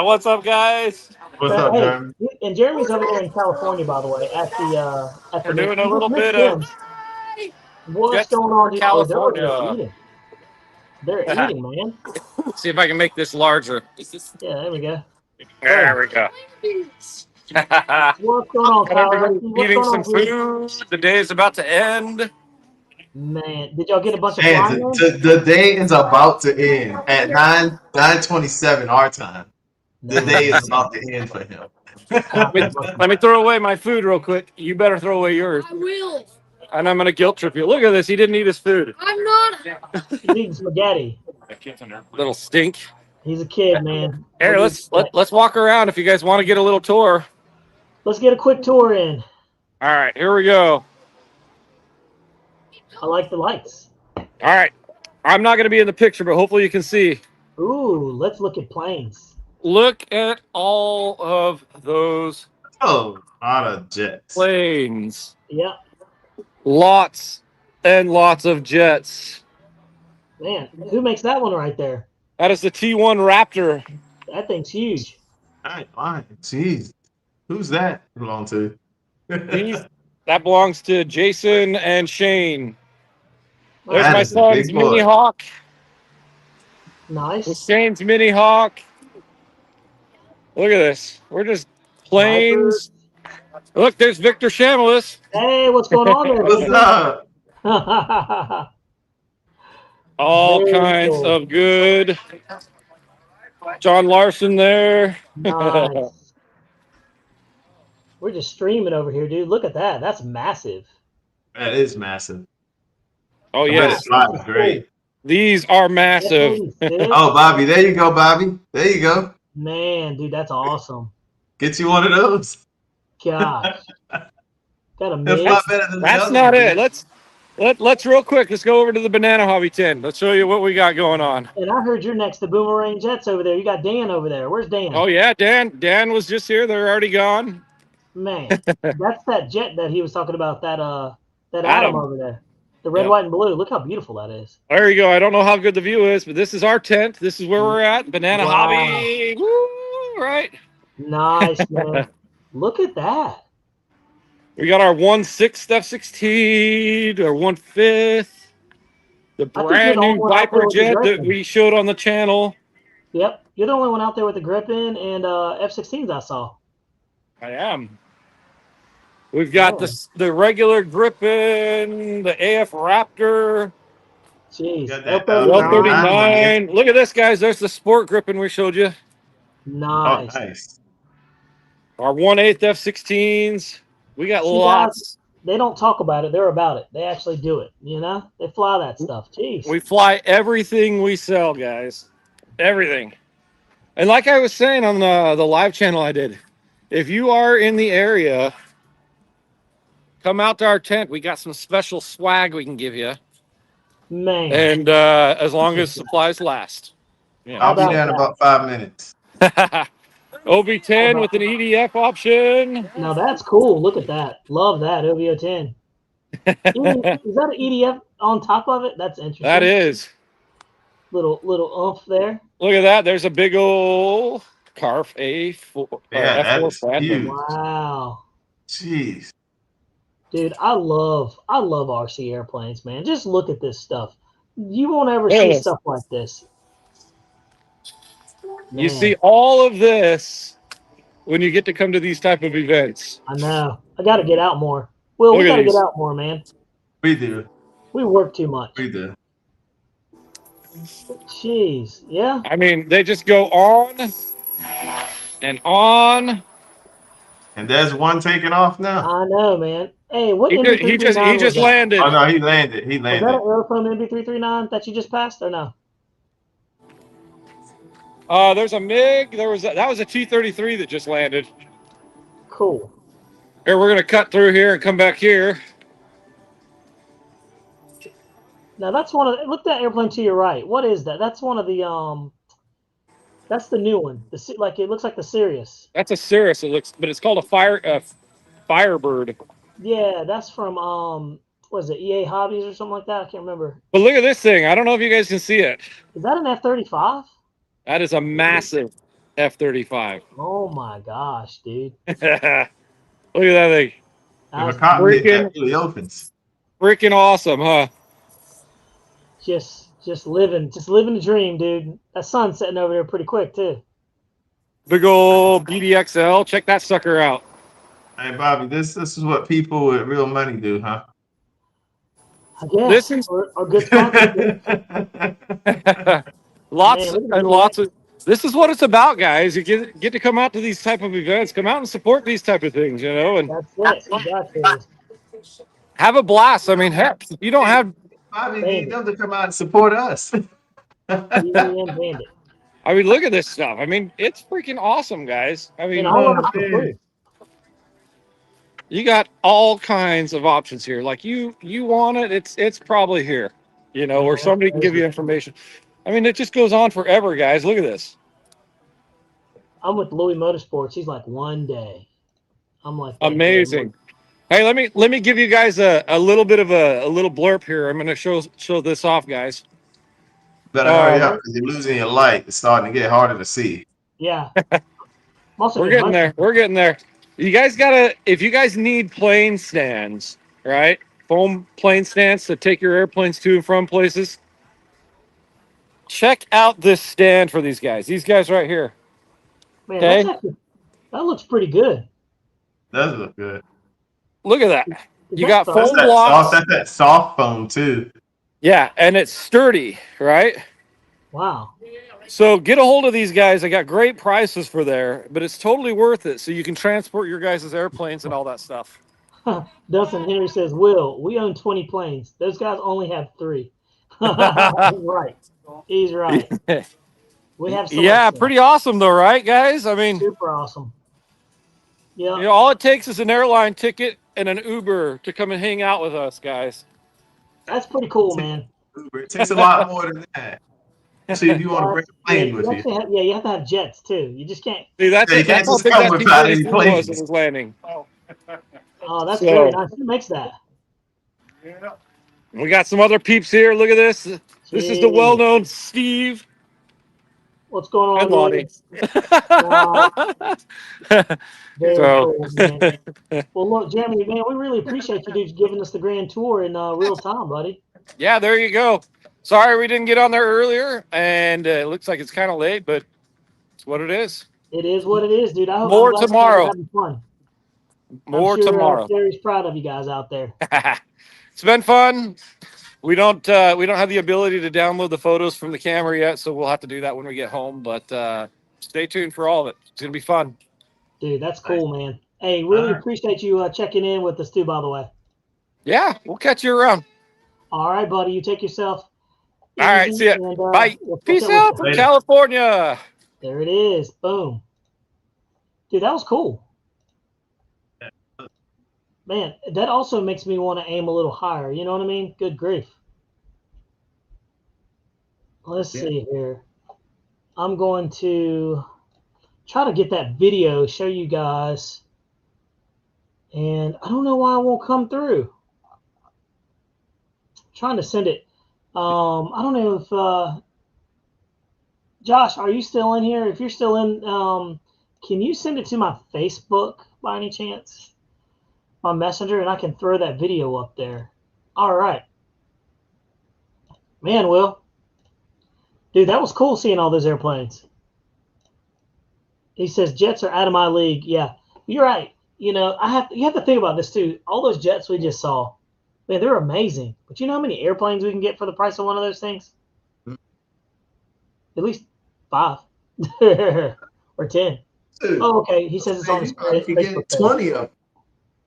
What's up, guys? What's up, Jeremy? And Jeremy's over there in California, by the way, at the We're doing a little bit of what's going on, California. Oh, they're eating, man. See if I can make this larger. Yeah, there we go. There we go. What's going on, Kyle? Eating some food. The day is about to end. Man, did y'all get a bunch of the day is about to end at 9:27 our time. The day is about to end for him. Let me throw away my food real quick. You better throw away yours. I will. And I'm gonna guilt trip you. Look at this. He didn't eat his food. I'm not. He's eating spaghetti. Little stink. He's a kid, man. Here, let's walk around if you guys want to get a little tour. Let's get a quick tour in. All right, here we go. I like the lights. All right. I'm not going to be in the picture, but hopefully you can see. Ooh, let's look at planes. Look at all of those Oh, a lot of jets. planes. Yeah. Lots and lots of jets. Man, who makes that one right there? That is the T1 Raptor. That thing's huge. All right, jeez. Who's that belong to? That belongs to Jason and Shane. There's That my is a big son's boy. Mini Hawk. Nice. With Shane's Mini Hawk. Look at this. We're just planes. Look, there's Victor Shamalis. Hey, what's going on there? What's up? All Very kinds cool. of good. John Larson there. Nice. We're just streaming over here, dude. Look at that. That's massive. That is massive. Oh, I bet yes. it's flying great. These are massive. Oh, Bobby, there you go, Bobby. There you go. Man, dude, that's awesome. Get you one of those. Gosh. Got a That's a mix. lot better than the That's other not one. it. Let's real quick. Let's go over to the Banana Hobby 10. Let's show you what we got going on. And I heard you're next to Boomerang Jets over there. You got Dan over there. Where's Dan? Oh yeah, Dan was just here. They're already gone. Man, that's that jet that he was talking about. That Atom Atom. over there. The red, Yep. white, and blue. Look how beautiful that is. There you go. I don't know how good the view is, but this is our tent. This is where we're at. Banana Wow. Hobby. Woo, right. Nice, man. Look at that. We got our 1/6 F-16, our 1/5, the you're brand the only new one out there Viper with the jet that Griffin. we showed on the channel. Yep. You're the only one out there with the Griffin and F-16s I saw. I am. We've got the regular Griffin, the AF Raptor, Jeez. Got that the L39. L39. Look at this, guys. There's the Sport Griffin we showed you. Nice. Oh, nice. Our 1/8 F-16s. We got See, lots. They don't talk about it. They're about it. They actually do it. You know? They fly that stuff. Jeez. We fly everything we sell, guys. Everything. And like I was saying on the live channel I did, if you are in the area, come out to our tent. We got some special swag we can give you. Man. And as long as supplies last. I'll be there in about 5 minutes. OB10 with an EDF option. Now that's cool. Look at that. Love that. OVO 10. Is that an EDF on top of it? That's interesting. That is. Little oomph there. Look at that. There's a big old Carf A4. Yeah, that F4 is Phantom. huge. Wow. Jeez. Dude, I love RC airplanes, man. Just look at this stuff. You won't ever There it see is. stuff like this. You Man, see all of this when you get to come to these type of events. I know. I got to get out more. Well, Look we at got to these. get out more, man. We do. We work too much. We do. Jeez. Yeah. I mean, they just go on and on. And there's one taking off now. I know, man. Hey, what He MB339 was just that? landed. Oh no, he landed. He Was that an landed. airplane MB339 that you just passed or no? There's a MiG. That was a T-33 that just landed. Cool. Here, we're gonna cut through here and come back here. Now that's one of look at that airplane to your right. What is that? That's one of the that's the new one. Like it looks like the Sirius. That's a Cirrus. But it's called a Firebird. Yeah, that's from what is it, EA Hobbies or something like that? I can't remember. But look at this thing. I don't know if you guys can see it. Is that an F-35? That is a massive F-35. Oh my gosh, dude. Look at that thing. If a cockpit freaking- actually opens. Freaking awesome, huh? Just living the dream, dude. That sun's setting over there pretty quick too. Big old BDXL. Check that sucker out. Hey Bobby, this is what people with real money do, huh? I guess. This is- or good sponsors. Lots Man, look at and that. lots of. This is what it's about, guys. You get to come out to these type of events, come out and support these type of things, you know, and That's it. Exactly. have a blast. I mean, heck, you don't have. Bobby need them to come out and support us. EM Bandit. I mean, look at this stuff. I mean, it's freaking awesome, guys. I mean, And all of it's for free. you got all kinds of options here. Like you want it, it's probably here, you know, or somebody can give you information. I mean, it just goes on forever, guys. Look at this. I'm with Louis Motorsports. He's like one day. I'm like Amazing. Hey, let me give you guys a little bit of a little blurb here. I'm going to show this off, guys. Better hurry up because you're losing your light. It's starting to get harder to see. Yeah. Also, We're getting there. We're getting there. You guys gotta, if you guys need plane stands, right? Foam plane stands to take your airplanes to and from places. Check out this stand for these guys. These guys right here. Man, Okay. that looks pretty good. Does look good. Look at that. Is You that got soft? foam blocks. That's that soft foam too. Yeah, and it's sturdy, right? Wow. So get a hold of these guys. I got great prices for there, but it's totally worth it. So you can transport your guys' airplanes and all that stuff. Dustin Henry says, Will, we own 20 planes. Those guys only have 3. He's right. He's right. We have Yeah, selection. pretty awesome though, right, guys? I mean, Super awesome. Yeah. you know, all it takes is an airline ticket and an Uber to come and hang out with us, guys. That's pretty cool, man. It takes a lot more than that. See if you want to bring a plane with you. You have to have jets too. You just can't. See, that's, Yeah, you that's can't how just big come that without any T-34 was planes. that was landing. Oh, that's So- very nice. Who makes that? We got some other peeps here. Look at this. This is the Jeez. well-known Steve What's going and on? Lottie. Very So- cool, man. Well, look, Jeremy, man, we really appreciate you dudes giving us the grand tour in real time, buddy. Yeah, there you go. Sorry we didn't get on there earlier, and it looks like it's kind of late, but it's what it is. It is what it is, dude. I hope More I'm glad you guys are tomorrow. having fun. More I'm sure, tomorrow. Terry's proud of you guys out there. It's been fun. We don't have the ability to download the photos from the camera yet, so we'll have to do that when we get home. But stay tuned for all of it. It's gonna be fun. Dude, that's cool, man. Hey, really Alright. appreciate you checking in with us too, by the way. Yeah, we'll catch you around. All right, buddy. You take yourself. All right, easy, see ya. and, Bye. we'll catch Peace up out with from Later. California. you. There it is. Boom. Dude, that was cool. Man, that also makes me want to aim a little higher. You know what I mean? Good grief. Let's Yeah. see here. I'm going to try to get that video, show you guys. And I don't know why it won't come through. Trying to send it. I don't know if Josh, are you still in here? If you're still in, can you send it to my Facebook by any chance? My messenger, and I can throw that video up there. All right. Man, Will. Dude, that was cool seeing all those airplanes. He says jets are out of my league. Yeah, you're right. You know, you have to think about this too. All those jets we just saw, Man, they're amazing. But you know how many airplanes we can get for the price of one of those things? At least 5 or 10. Dude, Oh, okay. He says it's on his you can Facebook get page. 20 of them.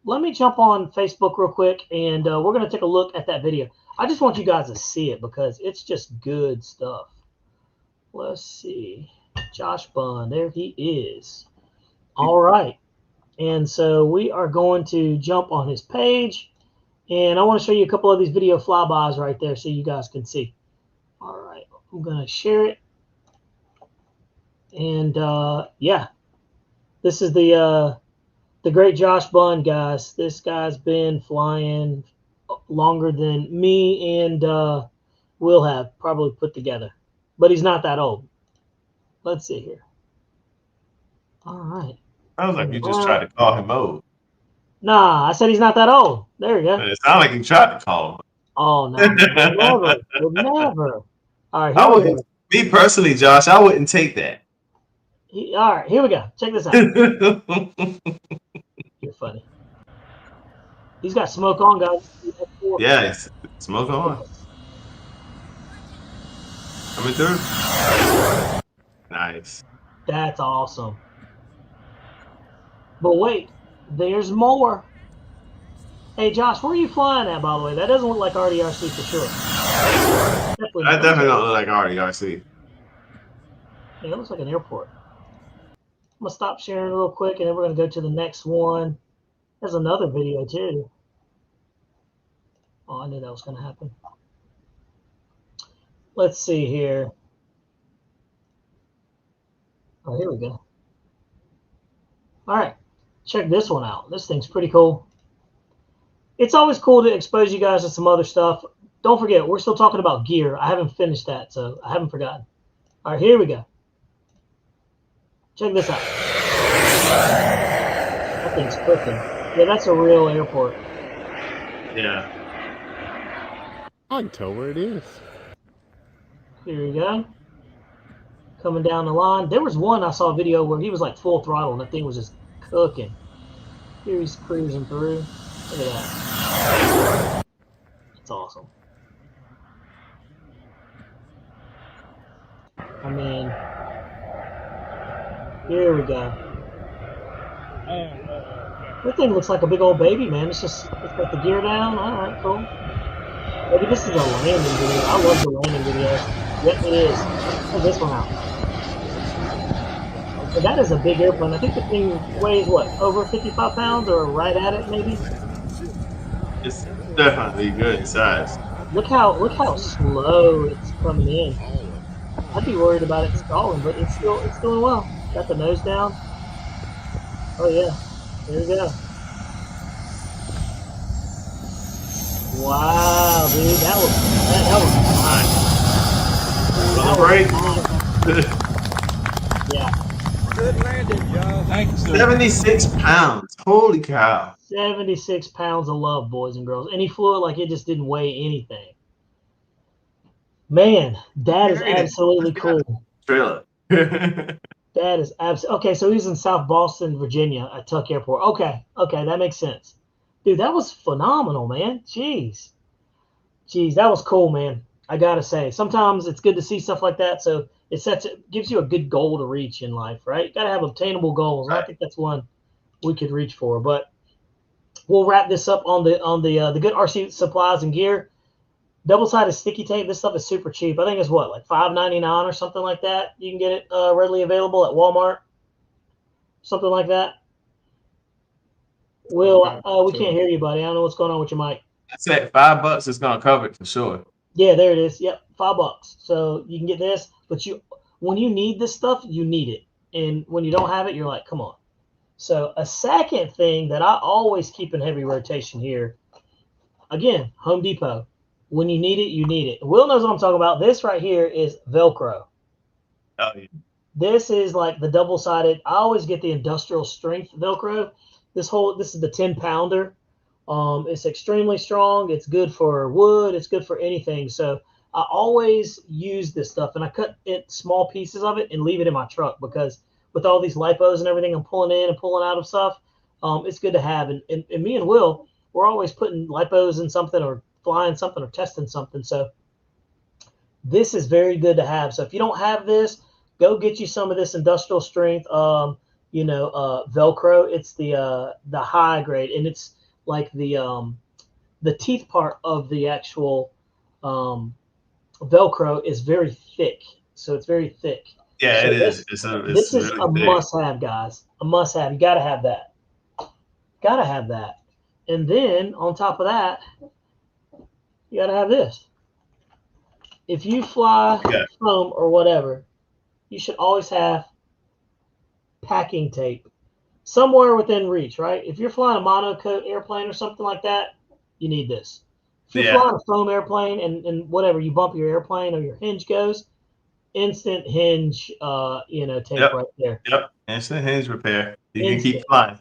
Let me jump on Facebook real quick, and we're going to take a look at that video. I just want you guys to see it because it's just good stuff. Let's see. Josh Bunn, there he is. All right. And so we are going to jump on his page, and I want to show you a couple of these video flybys right there so you guys can see. All right. I'm going to share it. And, yeah, this is the great Josh Bunn, guys. This guy's been flying longer than me and Will have probably put together. But he's not that old. Let's see here. All right. Sounds like you just tried to call him old. Nah, I said he's not that old. There you go. But it sounded like you tried to call him. Oh, no. Never. Never. All right. I wouldn't, me personally, Josh, I wouldn't take that. All right. Here we go. Check this out. You're funny. He's got smoke on, guys. Yeah, it's smoke on. Coming through. Nice. That's awesome. But wait, there's more. Hey, Josh, where are you flying at, by the way? That doesn't look like RDRC for sure. That definitely don't look like RDRC. Yeah, it looks like an airport. I'm going to stop sharing real quick, and then we're going to go to the next one. There's another video, too. Oh, I knew that was going to happen. Let's see here. Oh, here we go. All right. Check this one out. This thing's pretty cool. It's always cool to expose you guys to some other stuff. Don't forget, we're still talking about gear. I haven't finished that, so I haven't forgotten. All right, here we go. Check this out. That thing's cooking. Yeah, that's a real airport. Yeah. I can tell where it is. Here we go. Coming down the line. There was one I saw a video where he was like full throttle and that thing was just cooking. Here he's cruising through. Look at that. That's awesome. I mean, here we go. That thing looks like a big old baby, man. It's got the gear down. All right, cool. Maybe this is a landing video. I love the landing videos. Yep, it is. Check this one out. So that is a big airplane. I think the thing weighs, what, over 55 pounds or right at it, maybe? It's definitely good in size. Look how slow it's coming in. I'd be worried about it stalling, but it's doing well. Got the nose down. Oh yeah, there we go. Wow, dude, that was nice. Yeah. Good landing, Josh. Thank you, sir. 76 pounds. Holy cow. 76 pounds of love, boys and girls. And he flew it like it just didn't weigh anything. Man, that is absolutely cool. Trailer. That is absolutely okay. So he's in South Boston, Virginia, at Tuck Airport. Okay, that makes sense, dude. That was phenomenal, man. Jeez, that was cool, man. I gotta say, sometimes it's good to see stuff like that. So it gives you a good goal to reach in life, right? You gotta have obtainable goals. Right. I think that's one we could reach for. But we'll wrap this up on the good RC supplies and gear. Double-sided sticky tape. This stuff is super cheap. I think it's what, like $5.99 or something like that. You can get it readily available at Walmart, something like that. Will, we can't hear you, buddy. I don't know what's going on with your mic. I said $5 is gonna cover it for sure. Yeah, there it is. Yep, $5. So you can get this, but when you need this stuff, you need it, and when you don't have it, you're like, come on. So a second thing that I always keep in heavy rotation here, again, Home Depot. When you need it, you need it. Will knows what I'm talking about. This right here is Velcro. Oh, yeah. This is like the double-sided. I always get the industrial strength Velcro. This is the 10-pounder. It's extremely strong. It's good for wood. It's good for anything. So I always use this stuff, and I cut it small pieces of it and leave it in my truck because with all these lipos and everything I'm pulling in and pulling out of stuff, it's good to have. And me and Will, we're always putting lipos in something or flying something or testing something. So this is very good to have. So if you don't have this, go get you some of this industrial strength, Velcro. It's the high grade, and it's like the teeth part of the actual Velcro is very thick. So it's very thick. Yeah, so it is. This is really a big. must-have, guys. A must-have. You got to have that. Got to have that. And then on top of that, you got to have this. If you fly foam or whatever, you should always have packing tape somewhere within reach, right? If you're flying a monocoque airplane or something like that, you need this. If you're flying a foam airplane and whatever, you bump your airplane or your hinge goes, instant hinge, tape right there. Yep, instant hinge repair. You Instant. can keep flying.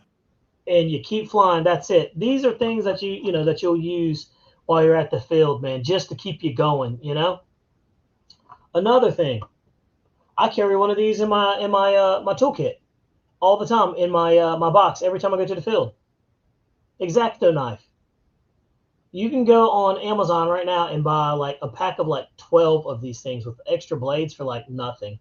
And you keep flying. That's it. These are things that that you'll use while you're at the field, man, just to keep you going. Another thing, I carry one of these in my toolkit all the time in my box every time I go to the field. X-Acto knife. You can go on Amazon right now and buy like a pack of like 12 of these things with extra blades for like nothing.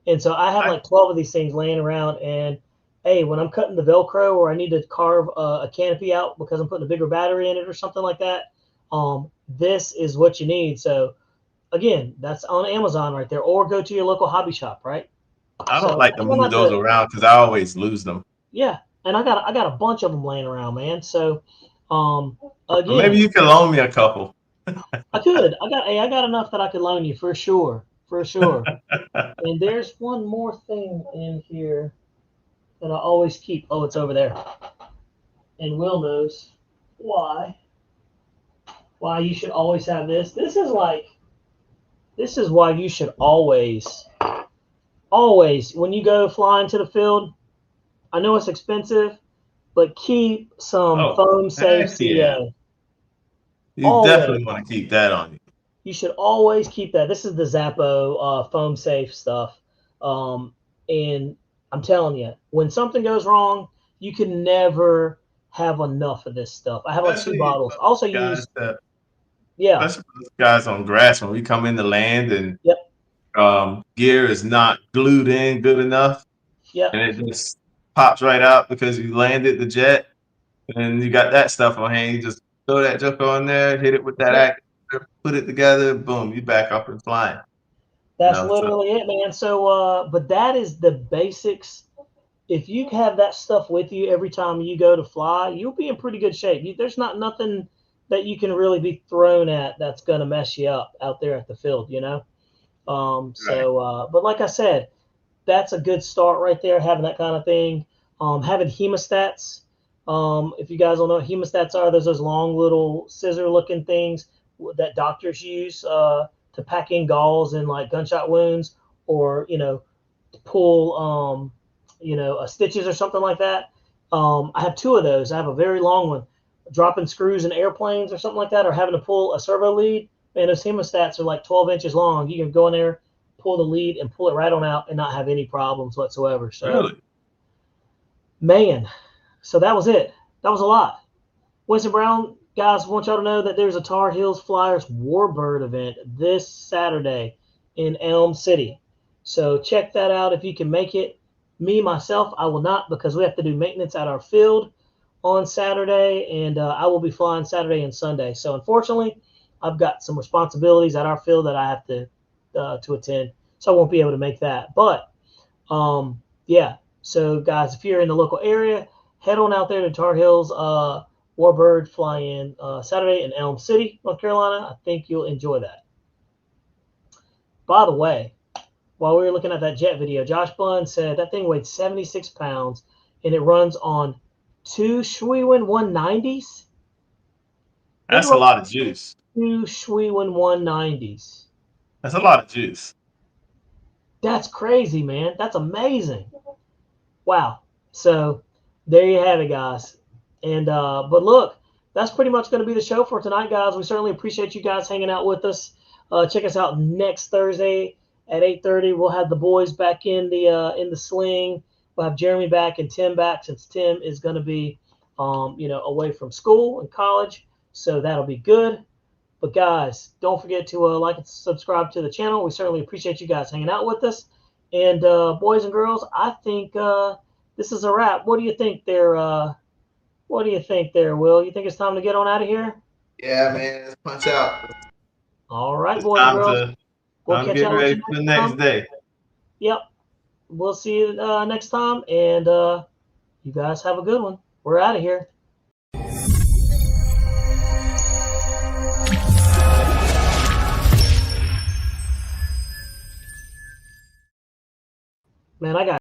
And so I have like 12 of these things laying around. And hey, when I'm cutting the Velcro or I need to carve a canopy out because I'm putting a bigger battery in it or something like that, this is what you need. So again, that's on Amazon right there, or go to your local hobby shop, right? I don't like to move those around because I always lose them. Yeah, and I got a bunch of them laying around, man. So again, maybe you can loan me a couple. I could. I got enough that I could loan you for sure. And there's one more thing in here that I always keep. Oh, it's over there. And Will knows why you should always have this. This is why you should always, when you go flying to the field, I know it's expensive, but keep some foam safe CA. You definitely want to keep that on you. You should always keep that. This is the Zappo foam safe stuff. And I'm telling you, when something goes wrong, you can never have enough of this stuff. I have like 2 bottles. Also use especially those guys on grass when we come into land and gear is not glued in good enough. Yeah. And it just pops right out because you landed the jet and you got that stuff on hand. You just throw that joker on there, hit it with that actor, put it together, boom, you back up and flying. That's literally it, man. So, but that is the basics. If you have that stuff with you every time you go to fly, you'll be in pretty good shape. There's not nothing that you can really be thrown at that's going to mess you up out there at the field, So, but like I said, that's a good start right there, having that kind of thing. Having hemostats. If you guys don't know what hemostats are, there's those long little scissor-looking things that doctors use to pack in galls and like gunshot wounds, or to pull stitches or something like that. I have 2 of those. I have a very long one, dropping screws in airplanes or something like that, or having to pull a servo lead. Man, those hemostats are like 12 inches long. You can go in there, pull the lead, and pull it right on out and not have any problems whatsoever. So, really? Man, so that was it. That was a lot. Winston Brown, guys, I want y'all to know that there's a Tar Heels Flyers Warbird event this Saturday in Elm City. So check that out if you can make it. Me, myself, I will not, because we have to do maintenance at our field on Saturday, and I will be flying Saturday and Sunday. So unfortunately, I've got some responsibilities at our field that I have to attend, so I won't be able to make that. But yeah, so guys, if you're in the local area, head on out there to Tar Heels Warbird fly-in Saturday in Elm City, North Carolina. I think you'll enjoy that. By the way, while we were looking at that jet video, Josh Bunn said that thing weighed 76 pounds and it runs on 2 Schwinn 190s. That's a lot of juice. 2 Schwinn 190s. That's a lot of juice. That's crazy, man. That's amazing. Wow. So there you have it, guys. And but look, that's pretty much going to be the show for tonight, guys. We certainly appreciate you guys hanging out with us. Check us out next Thursday at 8:30. We'll have the boys back in the sling. We'll have Jeremy back and Tim back, since Tim is going to be away from school and college. So that'll be good. But guys, don't forget to like and subscribe to the channel. We certainly appreciate you guys hanging out with us. And boys and girls, I think this is a wrap. What do you think there? What do you think there, Will? You think it's time to get on out of here? Yeah, man. Let's punch out. All right, It's boys and time girls. We'll I'm catch getting y'all ready for the next day. Yep. We'll see you next time. And you guys have a good one. We're out of here. Man, I got